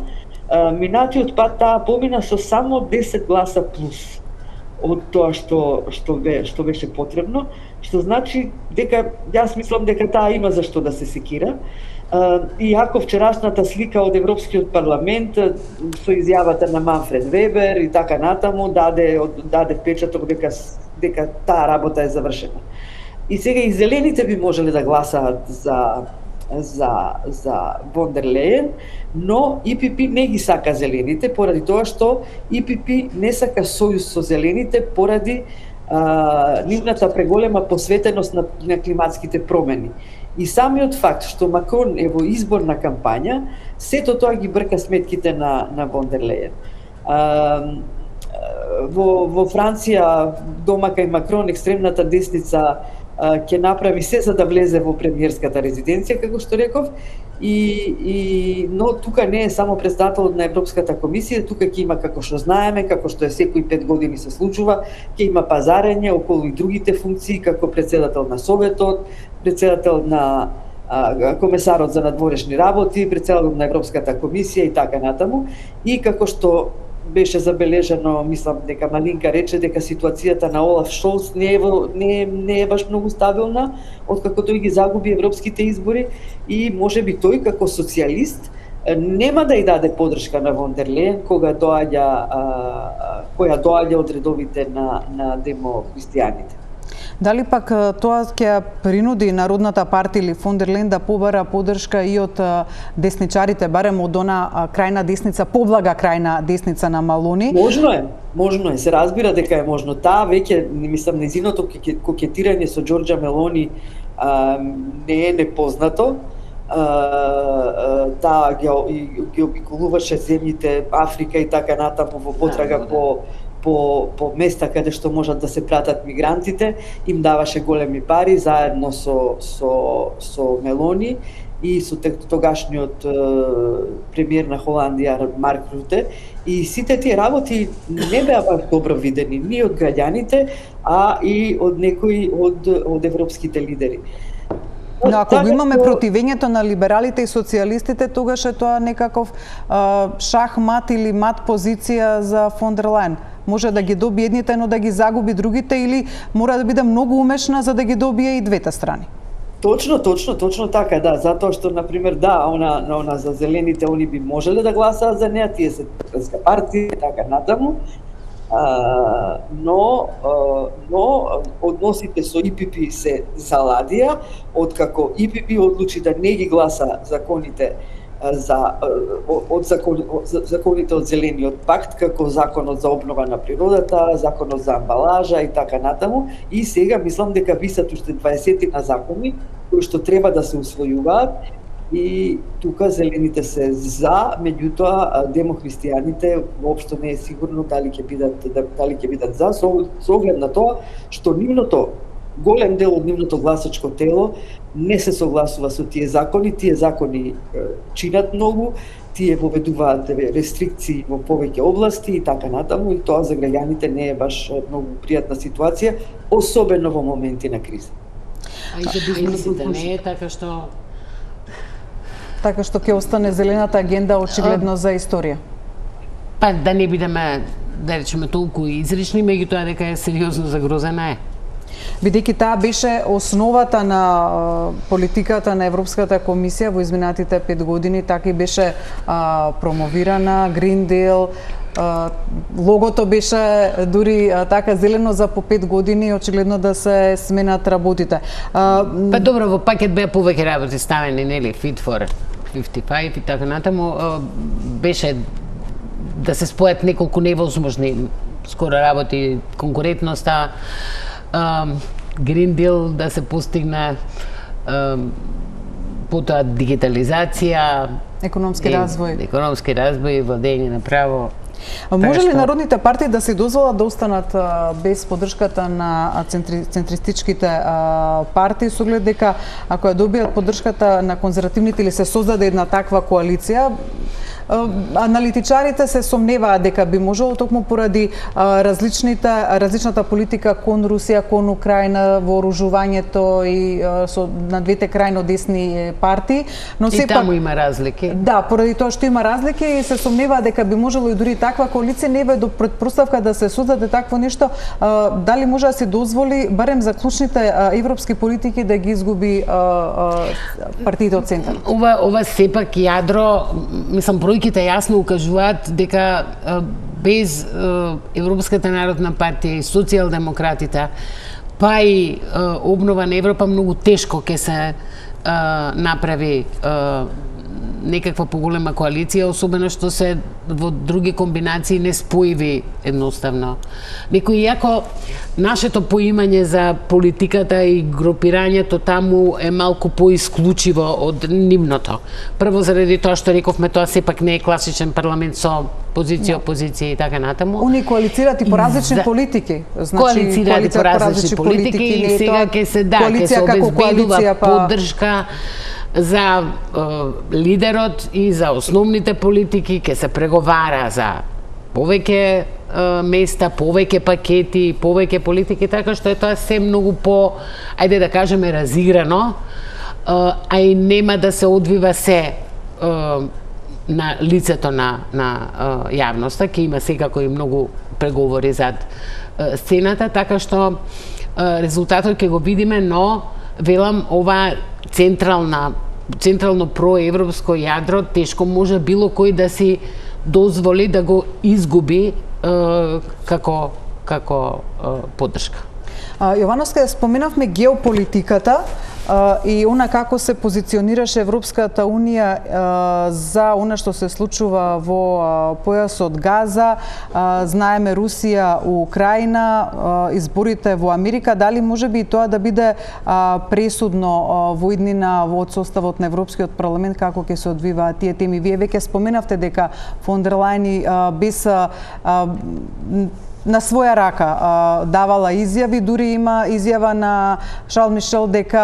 Минатиот пат таа помина со само 10 гласа плюс од тоа што беше потребно, што значи дека јас мислам дека таа има за што да се секира. Иако вчерашната слика од Европскиот парламент со изјавата на Манфред Вебер и така натаму даде впечаток дека таа работа е завршена. И сега и зелените би можеле да гласаат за фон дер Лајен, но ИПП не ги сака зелените поради тоа што ИПП не сака сојуз со зелените поради нивната преголема посветеност на климатските промени. И самиот факт што Макрон е во изборна кампања, сето тоа ги брка сметките на фон дер Лајен. Во Франција, дома кај Макрон, екстремната десница ќе направи се за да влезе во премиерската резиденција, како што реков, но тука не е само председател на Европската комисија, тука ќе има, како што знаеме, како што е секои 5 години се случува, ќе има пазарење околу и другите функции, како председател на Советот, председател на комесарот за надворешни работи, председател на Европската комисија и така натаму. И како што беше забележано, мислам дека Малинка рече дека ситуацијата на Олаф Шолц не е баш многу стабилна откако тој ги загуби европските избори и можеби тој како социјалист нема да ја даде поддршка на фон дер Лајен која доаѓа од редовите на демохристијаните. Дали пак тоа ќе принуди Народната партија или фон дер Лейн да побара поддршка и од десничарите, барем од она крајна десница, поблага крајна десница на Мелони? Можно е, се разбира дека е можно. Таа веќе, мислам, незиното кокетирање со Ѓорџа Мелони не е непознато. Таа ги обиколуваше земјите Африка и така натаму во потрага по места каде што можат да се пратат мигрантите, им даваше големи пари заедно со Мелони и со тогашниот премиер на Холандија Марк Руте, и сите тие работи не беа баш добро видени ни од граѓаните, а и од некои од европските лидери. Но ако го имаме противењето на либералите и социјалистите, тогаш е тоа некаков шах-мат или мат позиција за фон дер Лајен. Може да ги добие едните, но да ги загуби другите, или мора да биде многу умешна за да ги добие и двете страни? Точно така, да, затоа што, например, да, она за зелените, они би можеле да гласаат за неа, тие се Демократска партија, така натаму, но односите со ИПП се заладија, откако ИПП одлучи да не ги гласа законите законите од Зелениот пакт, како законот за обнова на природата, законот за амбалажа и така натаму, и сега мислам дека висат уште 20 на закони кои што треба да се усвојуваат, и тука зелените се за, меѓутоа демохристијаните воопшто не е сигурно дали ќе бидат за, со оглед на тоа што голем дел од нивното гласачко тело не се согласува со тие закони чинат многу, тие поведуваат рестрикции во повеќе области и така натаму, и тоа за граѓаните не е баш многу пријатна ситуација, особено во моменти на криза. А и за бизнисите не е така што ќе остане зелената агенда очигледно за историја? Па да не бидеме, да речеме, толку изрични, меѓутоа дека е сериозно загрозена е. Бидејќи таа беше основата на политиката на Европската комисија во изминатите 5 години, така и беше промовирана, Green Deal, логото беше дури така зелено за по 5 години, очигледно да се сменат работите. Па добро, во пакет беа повеќе работи ставени, нели, Fit for 55 и така натаму, беше да се спојат неколку невозможни скоро работи, конкурентноста, Green Deal да се постигне, потоа дигитализација, економски развој, владење на право. Може ли народните партии да се дозволат да останат без поддршката на центристичките партии, со оглед дека ако ја добијат поддршката на конзервативните или се создаде една таква коалиција, аналитичарите се сомневаат дека би можело токму поради различната политика кон Русија, кон Украина, вооружувањето и на двете крајно десни партии, но сепак и таму има разлики. Да, поради тоа што има разлики, и се сомневаат дека би можело и дури таква коалиција, не бе до предпоставка да се создаде такво нешто, дали може да се дозволи барем за клучните европски политики да ги изгуби партиите од центар? Ова сепак јадро, мислам, бројките јасно укажуваат дека без Европската народна партија и социјалдемократите, па и обнова на Европа, многу тешко ќе се направи некаква поголема коалиција, особено што се во други комбинации неспојиви едноставно. Некој, иако нашето поимање за политиката и групирањето таму е малку поисклучиво од нивното. Прво заради тоа што рековме, тоа сепак не е класичен парламент со позиција, опозиција и така натаму. Они коалицираат и по различни политики. Коалицираат и по различни политики и сега ќе се обезбедува поддршка за лидерот и за основните политики, ќе се преговара за повеќе места, повеќе пакети, повеќе политики, така што е тоа се многу по, ајде да кажеме, разиграно, а и нема да се одвива се на лицето на јавноста, ќе има секако и многу преговори зад сцената, така што резултатот ќе го видиме, но велам, ова централно проевропско јадро тешко може било кој да си дозволи да го изгуби како поддршка. Јовановска, споменавме геополитиката и она како се позиционираше Европската унија за она што се случува во појасот Газа, знаеме Русија, Украина, изборите во Америка, дали може би и тоа да биде пресудно во иднина во составот на Европскиот парламент како ќе се одвиваат тие теми? Вие веќе споменавте дека фон дер Лајен без на своја рака давала изјави, дури има изјава на Шарл Мишел дека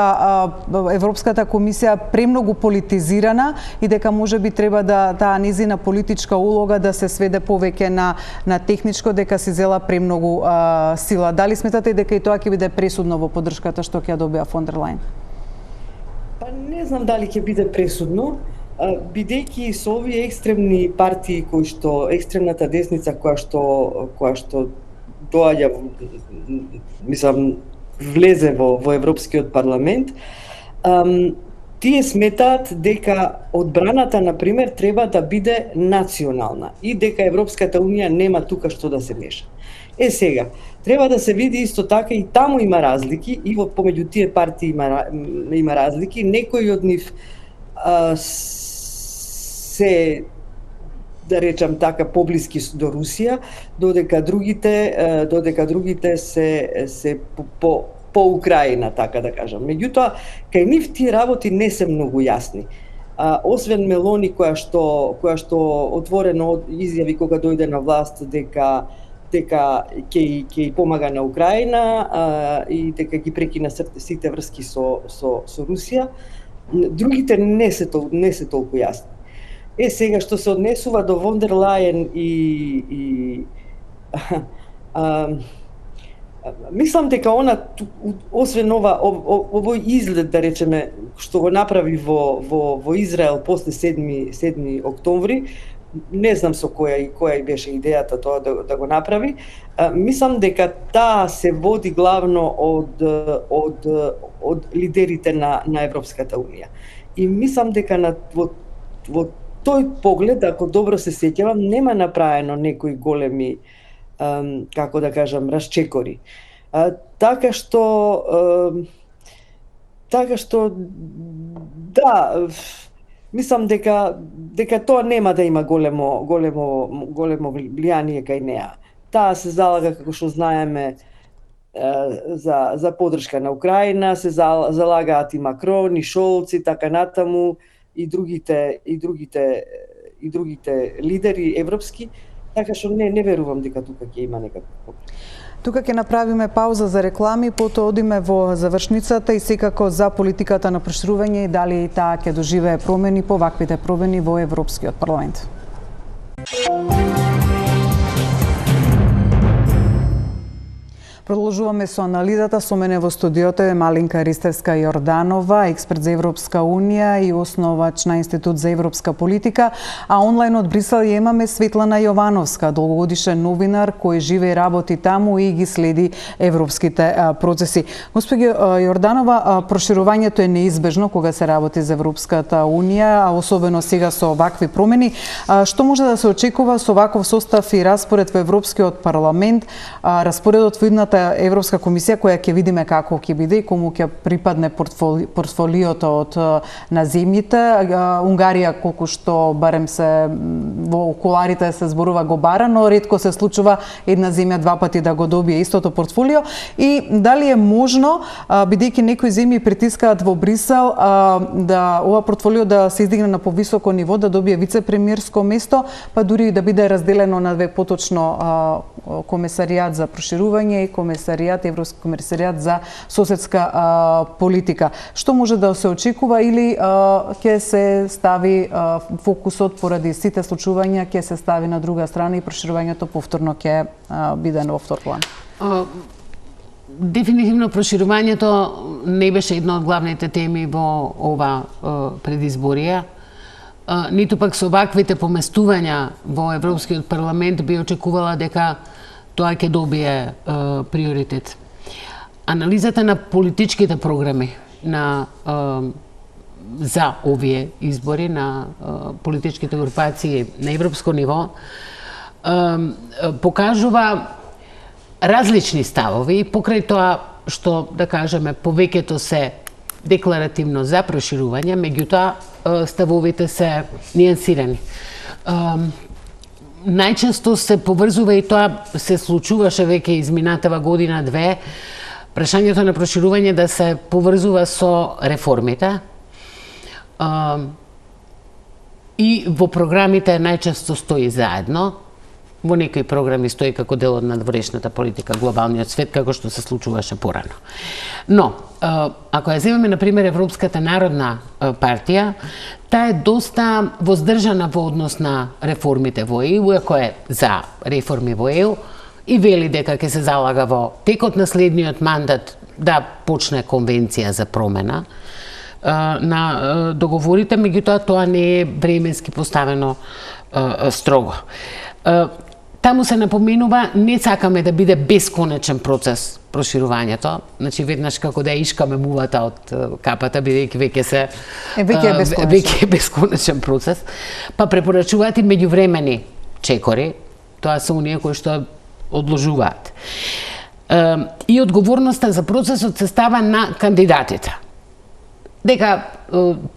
Европската комисија премногу политизирана и дека можеби треба да таа низина политичка улога да се сведе повеќе на техничко, дека си зела премногу сила. Дали сметате дека и тоа ќе биде пресудно во поддршката што ќе добија фон дер Лајен? Па не знам дали ќе биде пресудно, бидејќи со овие екстремни партии кои што екстремната десница која што доаѓа, мислам, влезе во Европскиот парламент, тие сметаат дека одбраната, например, треба да биде национална и дека Европската унија нема тука што да се меша. Сега, треба да се види исто така и таму има разлики, и помеѓу тие партии има разлики, некои од нив се, да речам така, поблиски до Русија, додека другите се по Украина, така да кажам. Меѓутоа, кај нив тие работи не се многу јасни. Освен Мелони која што отворено изјави кога дојде на власт дека ќе помага на Украина и дека ги прекина сите врски со Русија, другите не се толку јасни. Сега што се однесува до фон дер Лајен и мислам дека она, освен овој излет, да речеме, што го направи во Израел после 7 октомври, не знам со која беше идејата тоа да го направи. Мислам дека таа се води главно од лидерите на Европската унија. И мислам дека во тој поглед, ако добро се сеќавам, нема направено некои големи, како да кажам, расчекори. Така што да, мислам дека тоа нема да има големо влијание кај неа. Таа се залага, како што знаеме, за поддршка на Украина, се залагаат и Макрон, и Шолц и така натаму, и другите лидери европски, така што не верувам дека тука ќе има некаков проблем. Тука ќе направиме пауза за реклами, потоа одиме во завршницата и секако за политиката на проширување и дали таа ќе доживее промени по ваквите промени во Европскиот парламент. Продолжуваме со анализата. Со мене во студиото е Малинка Ристевска-Јорданова, експерт за Европска унија и основач на Институт за европска политика, а онлайн од Брисел ја имаме Светлана Јовановска, долгогодишен новинар кој живее и работи таму и ги следи европските процеси. Господи Јорданова, проширувањето е неизбежно кога се работи за Европската унија, а особено сега со вакви промени. Што може да се очекува со ваков состав и распоред во Европскиот парламент, распоредот во идната Европска комисија, која ќе видиме како ќе биде и кому ќе припадне портфолиото од на земјите. Унгарија, колку што барем се во окуларите се зборува, го бара, но ретко се случува една земја два пати да го добие истото портфолио. И дали е можно, бидејќи некои земји притискаат во Брисел, да ова портфолио да се издигне на повисоко ниво, да добие вице-премиерско место, па дури да биде разделено на две, поточно комесаријат за проширување и Европски комесаријат за соседска политика. Што може да се очекува или ќе се стави фокусот поради сите случувања, ќе се стави на друга страна и проширувањето повторно ќе биде во втор план? Дефинитивно проширувањето не беше една од главните теми во ова предизборија. Ниту пак со ваквите поместувања во Европскиот парламент би очекувала дека тоа ќе добие приоритет. Анализата на политичките програми за овие избори на политичките групации на европско ниво покажува различни ставови, покрај тоа што, да кажеме, повеќето се декларативно за проширување, меѓутоа ставовите се нијансирани. Најчесто се поврзува, и тоа се случуваше веќе изминатава година-две, прашањето на проширување да се поврзува со реформите. И во програмите најчесто стои заедно. Во некои програми стои како дел од надворешната политика, глобалниот свет, како што се случуваше порано. Но, ако ја земеме, например, Европската народна партија, таа е доста воздржана во однос на реформите во ЕУ, ако е за реформи во ЕУ, и вели дека ќе се залага во текот на следниот мандат да почне конвенција за промена на договорите, меѓутоа тоа не е временски поставено строго. Таму се напоменува, не сакаме да биде бесконечен процес проширувањето, значи веднаш како да ја ишкаме мувата од капата, бидејќи веќе е бесконечен процес, па препорачуваат и меѓувремени чекори, тоа се оние кои што одложуваат. И одговорноста за процесот се става на кандидатите. Дека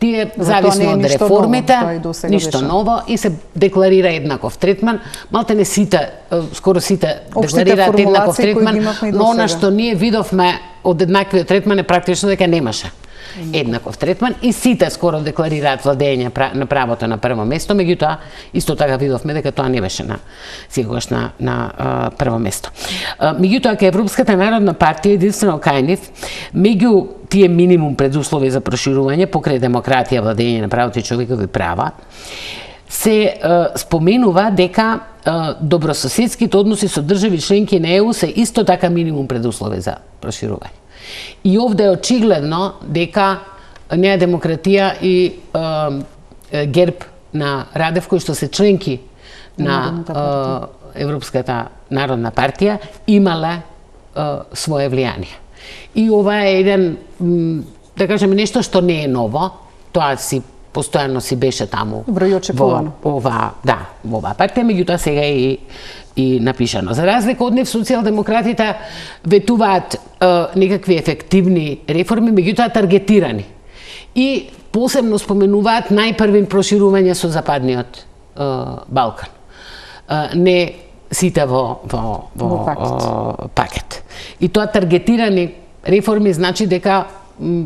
тие зависно од реформите, ништо ново, и се декларира еднаков третман. Малте не сите, скоро сите декларираат еднаков третман, но она што ние видовме од еднаквиот третман е практично дека немаше еднаков третман, и сите скоро декларираат владење на правото на прво место, меѓутоа исто така видовме дека тоа не беше секогаш на прво место. Меѓутоа, ке Европската народна партија единствено кај нив, меѓу тие минимум предуслови за проширување покрај демократија, владење на правото и човекови права, се споменува дека добрососедските односи со држави членки на ЕУ се исто така минимум предуслови за проширување. И овде е очигледно дека Неа демократија и ГЕРБ на Радев, кои што се членки на Европската народна партија, имале свое влијание. И ова е еден, да кажеме, нешто што не е ново, тоа си постојано си беше таму во оваа партија, меѓутоа сега е и напишано. За разлика од нив, социјалдемократите ветуваат некакви ефективни реформи, меѓутоа таргетирани. И посебно споменуваат најпрвин проширување со Западниот Балкан. Не сите во пакет. И тоа таргетирани реформи значи дека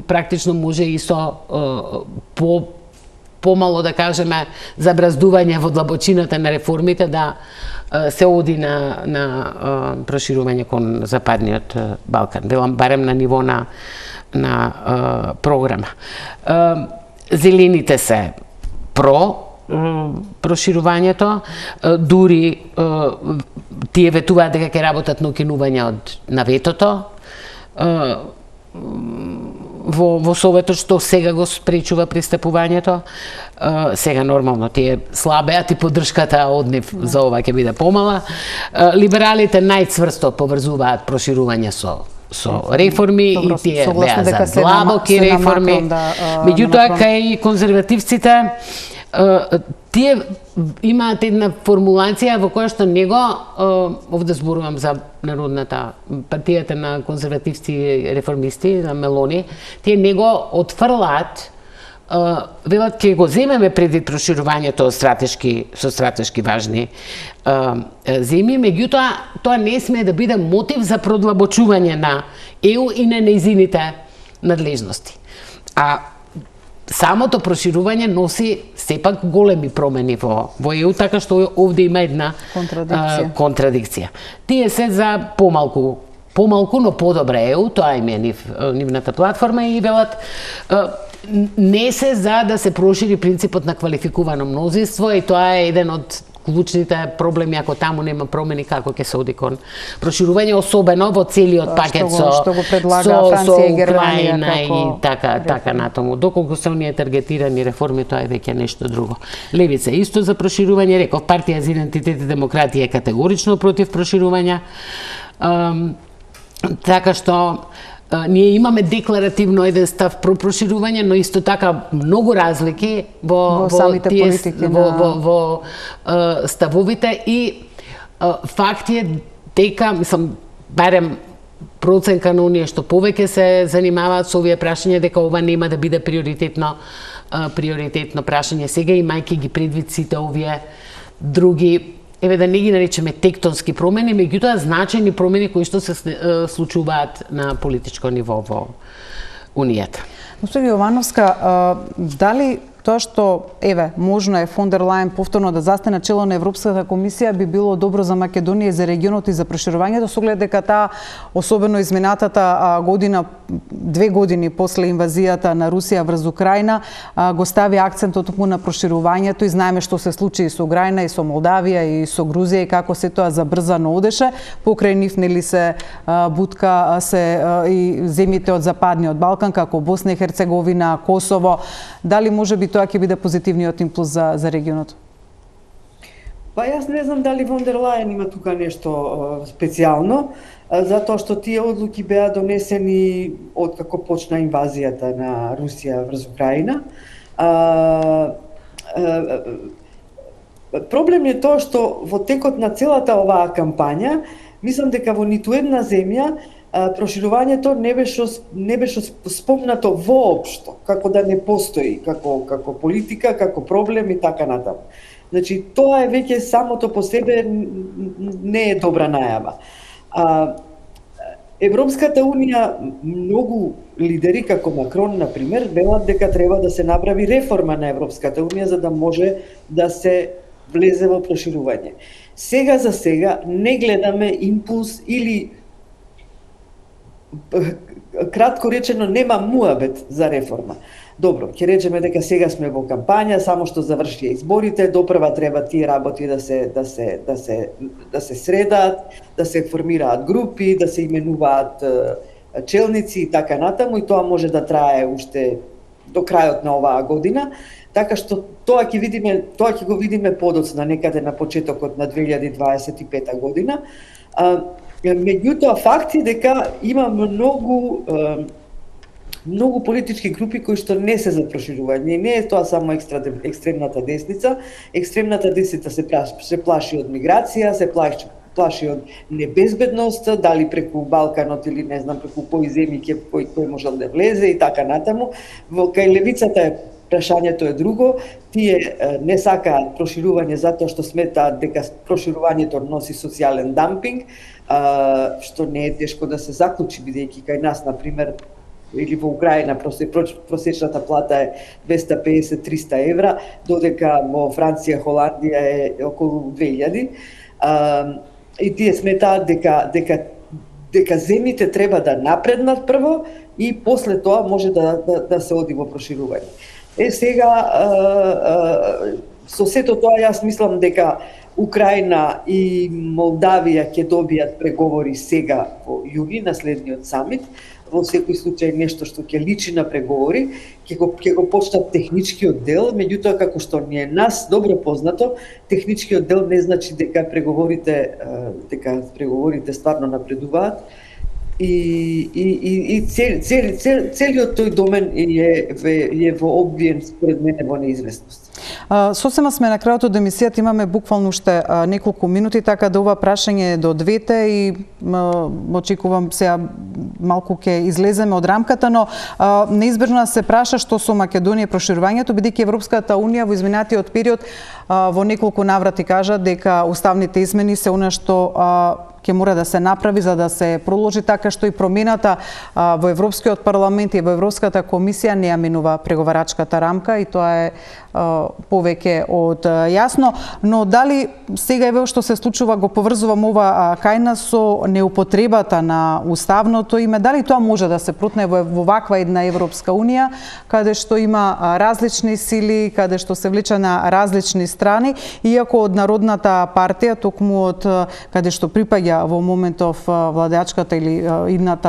практично може и со помало, да кажеме, забраздување во длабочината на реформите да се оди на проширување кон Западниот Балкан, барем на ниво на програма. Зелените се про проширувањето, дури тие ветуваат дека ќе работат на укинување на ветото во Советот, што сега го спречува пристапувањето. Сега нормално тие слабеат и поддршката од нив за ова ќе биде помала. Либералите најцврсто поврзуваат проширување со реформи и тие беа за длабоки реформи. Меѓутоа, кај конзервативците тие имаат една формулација во која што него, овде зборувам за Народната партијата на конзервативци и реформисти, на Мелони, тие него отфрлаат, велат ќе го земеме преди проширувањето со стратешки важни земји, меѓутоа тоа не смее да биде мотив за продлабочување на ЕУ и на нејзините надлежности. А самото проширување носи сепак големи промени во ЕУ, така што овде има една контрадикција. Тие се за помалку, но подобра ЕУ, тоа им е нивната платформа, и велат не се за да се прошири принципот на квалификувано мнозинство, и тоа е еден од клучните проблеми, ако таму нема промени, како ќе се оди кон проширување, особено во целиот пакет со Украина и така натаму. Доколку се оние таргетирани реформи, тоа е веќе нешто друго. Левица исто за проширување, реков, партија за идентитет и демократија е категорично против проширување. Така што ние имаме декларативно еден став про проширување, но исто така многу разлики во самите политики, во ставовите, и факт е дека, барем проценка на оние што повеќе се занимаваат со овие прашања, дека ова нема да биде приоритетно прашање сега, имајќи ги предвид сите овие други, еве да не ги наречеме тектонски промени, меѓутоа значајни промени кои што се случуваат на политичко ниво во Унијата. Госпожа Јовановска, дали тоа што, еве, можно е фон дер Лајен повторно да застане чело на Европската комисија, би било добро за Македонија, за регионот и за проширувањето, со оглед дека таа, особено изминатата година, 2 години после инвазијата на Русија врз Украина, го стави акцентот токму на проширувањето и знаеме што се случи и со Украина, и со Молдавија, и со Грузија, и како се тоа забрзано одеше. Покрај нив, нели, се бутка и земјите од Западниот Балкан, како Босна и Херцеговина, Косово. Дали може би тоа ќе биде позитивниот импулс за регионот? Па јас не знам дали фон дер Лајен има тука нешто специјално, затоа што тие одлуки беа донесени од како почна инвазијата на Русија врз Украина. Проблем е тоа што во текот на целата оваа кампања, мислам дека во ниту една земја проширувањето не беше спомнато воопшто, како да не постои, како политика, како проблем и така натаму. Значи, тоа е веќе самото по себе не е добра најава. Европската Унија, многу лидери, како Макрон, например, велат дека треба да се направи реформа на Европската Унија за да може да се влезе во проширување. Сега за сега не гледаме импулс или кратко речено нема муабет за реформа. Добро, ќе речеме дека сега сме во кампања, само што завршија изборите, допрва треба тие работи да се средаат, да се формираат групи, да се именуваат челници и така натаму, и тоа може да трае уште до крајот на оваа година, така што тоа ќе го видиме подоцна некаде на почетокот на 2025 година. Меѓутоа, факт е дека има многу политички групи кои што не се за проширување. Не е тоа само екстремната десница. Екстремната десница се плаши од миграција, се плаши од небезбедност, дали преку Балканот или не знам преку кои земји кој можел да влезе и така натаму. Кај левицата прашањето е друго. Тие не сакаат проширување затоа што сметаат дека проширувањето носи социјален дампинг, што не е тешко да се заклучи, бидејќи кај нас, например, или во Украина просечната плата е 250-300 евра, додека во Франција, Холандија е околу 2000. И тие сметаат дека земјите треба да напреднат прво и после тоа може да се оди во проширување. Сега, со сето тоа, јас мислам дека Украина и Молдавија ќе добијат преговори сега во јуни, на следниот самит. Во секој случај нешто што ќе личи на преговори, ќе го почнат техничкиот дел, меѓутоа како што ни е нас добро познато, техничкиот дел не значи дека преговорите стварно напредуваат. И целиот тој домен е во обвиен според мене во неизвестност. Сосема сме на крајот од емисијата, имаме буквално уште неколку минути, така да ова прашање е до двете и очекувам сега малку ќе излеземе од рамката, но неизбежно се праша што со Македонија и проширувањето, бидејќи Европската Унија во изминатиот период во неколку наврати кажа дека уставните измени се она што ќе мора да се направи за да се проложи, така што и промената во Европскиот парламент и во Европската комисија не ја минува преговарачката рамка, и тоа е повеќе од јасно. Но дали сега еве што се случува, го поврзувам ова кај нас со неупотребата на уставното име, дали тоа може да се протне во ваква една Европска Унија, каде што има различни сили, каде што се влече на различни страни, иако од Народната партија, токму од каде што припаѓа во моментов владеачката или идната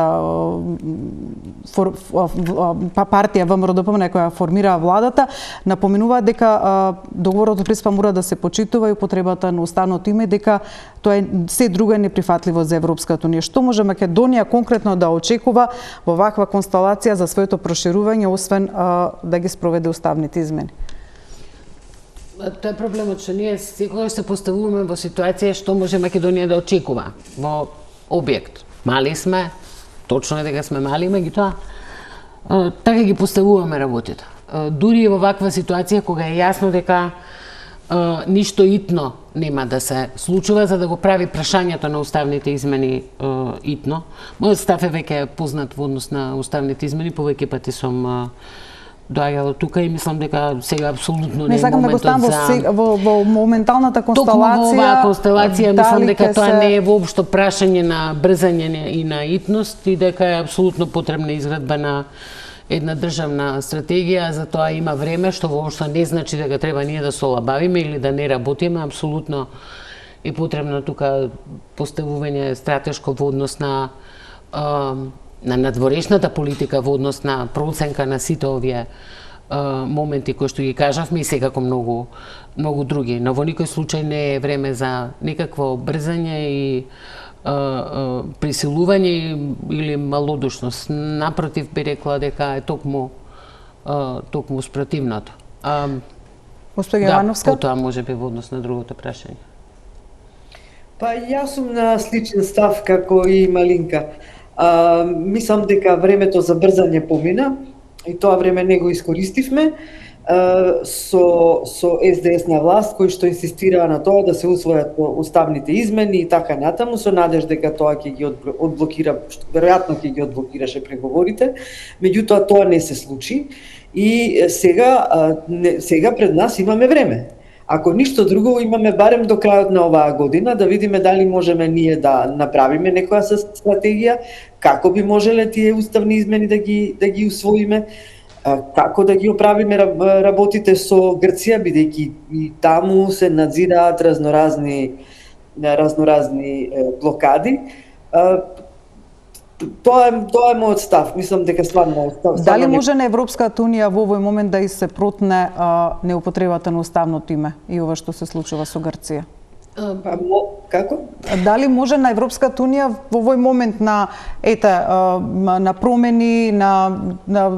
партија ВМРО-ДПМН која формира владата, напоменува дека договорот од Преспа мора да се почитува и употребата на уставното име, дека тоа е се друго е неприфатливо за Европската Унија. Што може Македонија конкретно да очекува во ваква констелација за своето проширување, освен да ги спроведе уставните измени? Тоа е проблемот, што ние секогаш се поставуваме во ситуација што може Македонија да очекува во објект. Мали сме, точно е дека сме мали, меѓутоа така ги поставуваме работите. Дури и во ваква ситуација кога е јасно дека ништо итно нема да се случува за да го прави прашањето на уставните измени итно. Мојот став е веќе познат во однос на уставните измени, повеќе пати сум доаѓала тука и мислам дека сега апсолутно не е сакам да го ставам во моменталната констелација. Токму во оваа констелација мислам дека тоа не е воопшто прашање на брзање и на итност и дека е апсолутно потребна изградба на една државна стратегија, за тоа има време, што воопшто не значи дека треба ние да се олабавиме или да не работиме, апсолутно е потребно тука поставување стратешко во однос на надворешната политика, во однос на проценка на сите овие моменти кои што ги кажавме и секако многу други. Но во никој случај не е време за никакво брзање и присилување или малодушност. Напротив, би рекла дека е токму спротивното. Госпожа Јовановска? Потоа може би во однос на другото прашање. Па јас сум на сличен став како и Малинка. Мислам дека времето за брзање помина и тоа време не го искористивме со СДС на власт кои што инсистираа на тоа да се усвојат уставните измени и така натаму со надеж дека тоа ќе ги одблокира, веројатно ќе ги одблокираше преговорите, меѓутоа тоа не се случи и сега пред нас имаме време. Ако ништо друго, имаме барем до крајот на оваа година да видиме дали можеме ние да направиме некоја стратегија, како би можеле тие уставни измени да ги усвоиме, како да ги оправиме работите со Грција, бидејќи и таму се надзираат разноразни блокади. Тоа е мојот став. Мислам дека стварно Дали може на Европската унија во овој момент да и се протне неупотребата на уставното име и ова што се случува со Грција? Како? Дали може на Европската унија во овој момент на промени, на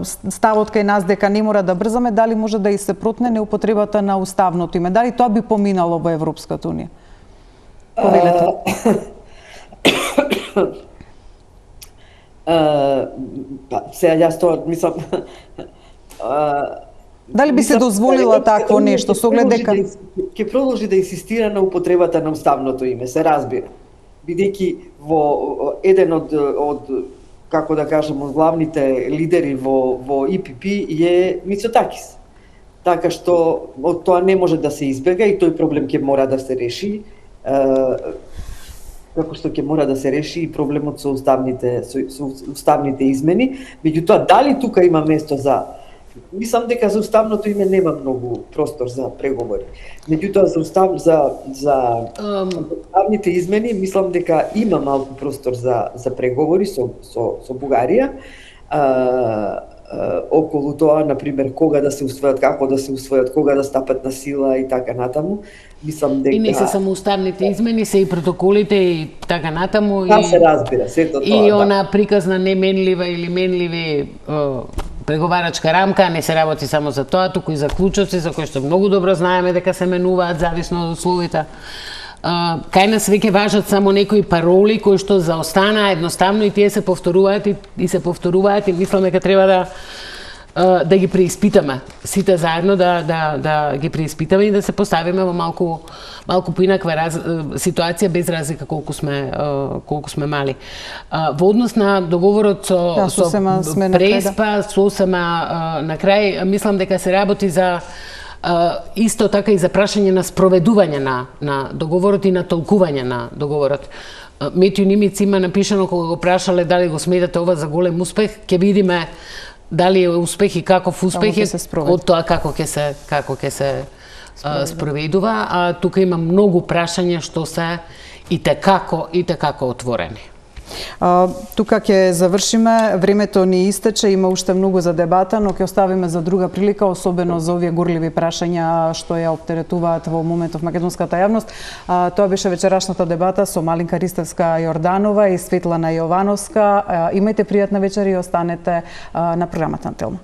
ставот кај нас дека не мора да брзаме, дали може да и се протне неупотребата на уставното име? Дали тоа би поминало во Европската унија? Сега јас тоа мислам дали би се дозволила такво нешто со оглед дека ќе продолжи да инсистира на употребата на уставното име, се разбира. Бидејќи во еден од како да кажам од главните лидери во ИПП е Мицотакис. Така што од тоа не може да се избега и тој проблем ќе мора да се реши. Како што ќе мора да се реши и проблемот со уставните измени, меѓутоа дали тука има место за мислам дека за уставното име нема многу простор за преговори. Меѓутоа за уставните измени мислам дека има малку простор за преговори со Бугарија. Околу тоа, например, кога да се усвојат, како да се усвојат, кога да стапат на сила и така натаму. Мислам дека и не се само уставните измени, се и протоколите и така натаму и се разбира, сето тоа. И она приказна неменлива или менливи преговарачка рамка, не се работи само за тоа, туку и за клучоци за кои што многу добро знаеме дека се менуваат зависно од условите. Кај нас веќе важат само некои пароли кои што заостанаа едноставно и тие се повторуваат и мислам дека треба да ги преиспитаме сите заедно, да ги преиспитаме и да се поставиме во малку поинаква ситуација без разлика колку сме мали. Во однос на договорот со Преспа, сосема на крај, мислам дека се работи за исто така и за прашање на спроведување на договорот и на толкување на договорот. Метју Нимиц има напишано кога го прашале дали го сметате ова за голем успех, ќе видиме дали е успех и каков успех е од тоа како ќе се спроведува, а тука има многу прашања што се и tekako отворени. Тука ќе завршиме, времето ни истече, има уште многу за дебата, но ќе оставиме за друга прилика, особено за овие горливи прашања што ја оптеретуваат во моментов македонската јавност. Тоа беше вечерашната дебата со Малинка Ристевска-Јорданова и Светлана Јовановска. Имајте пријатна вечер и останете на програмата на Телма.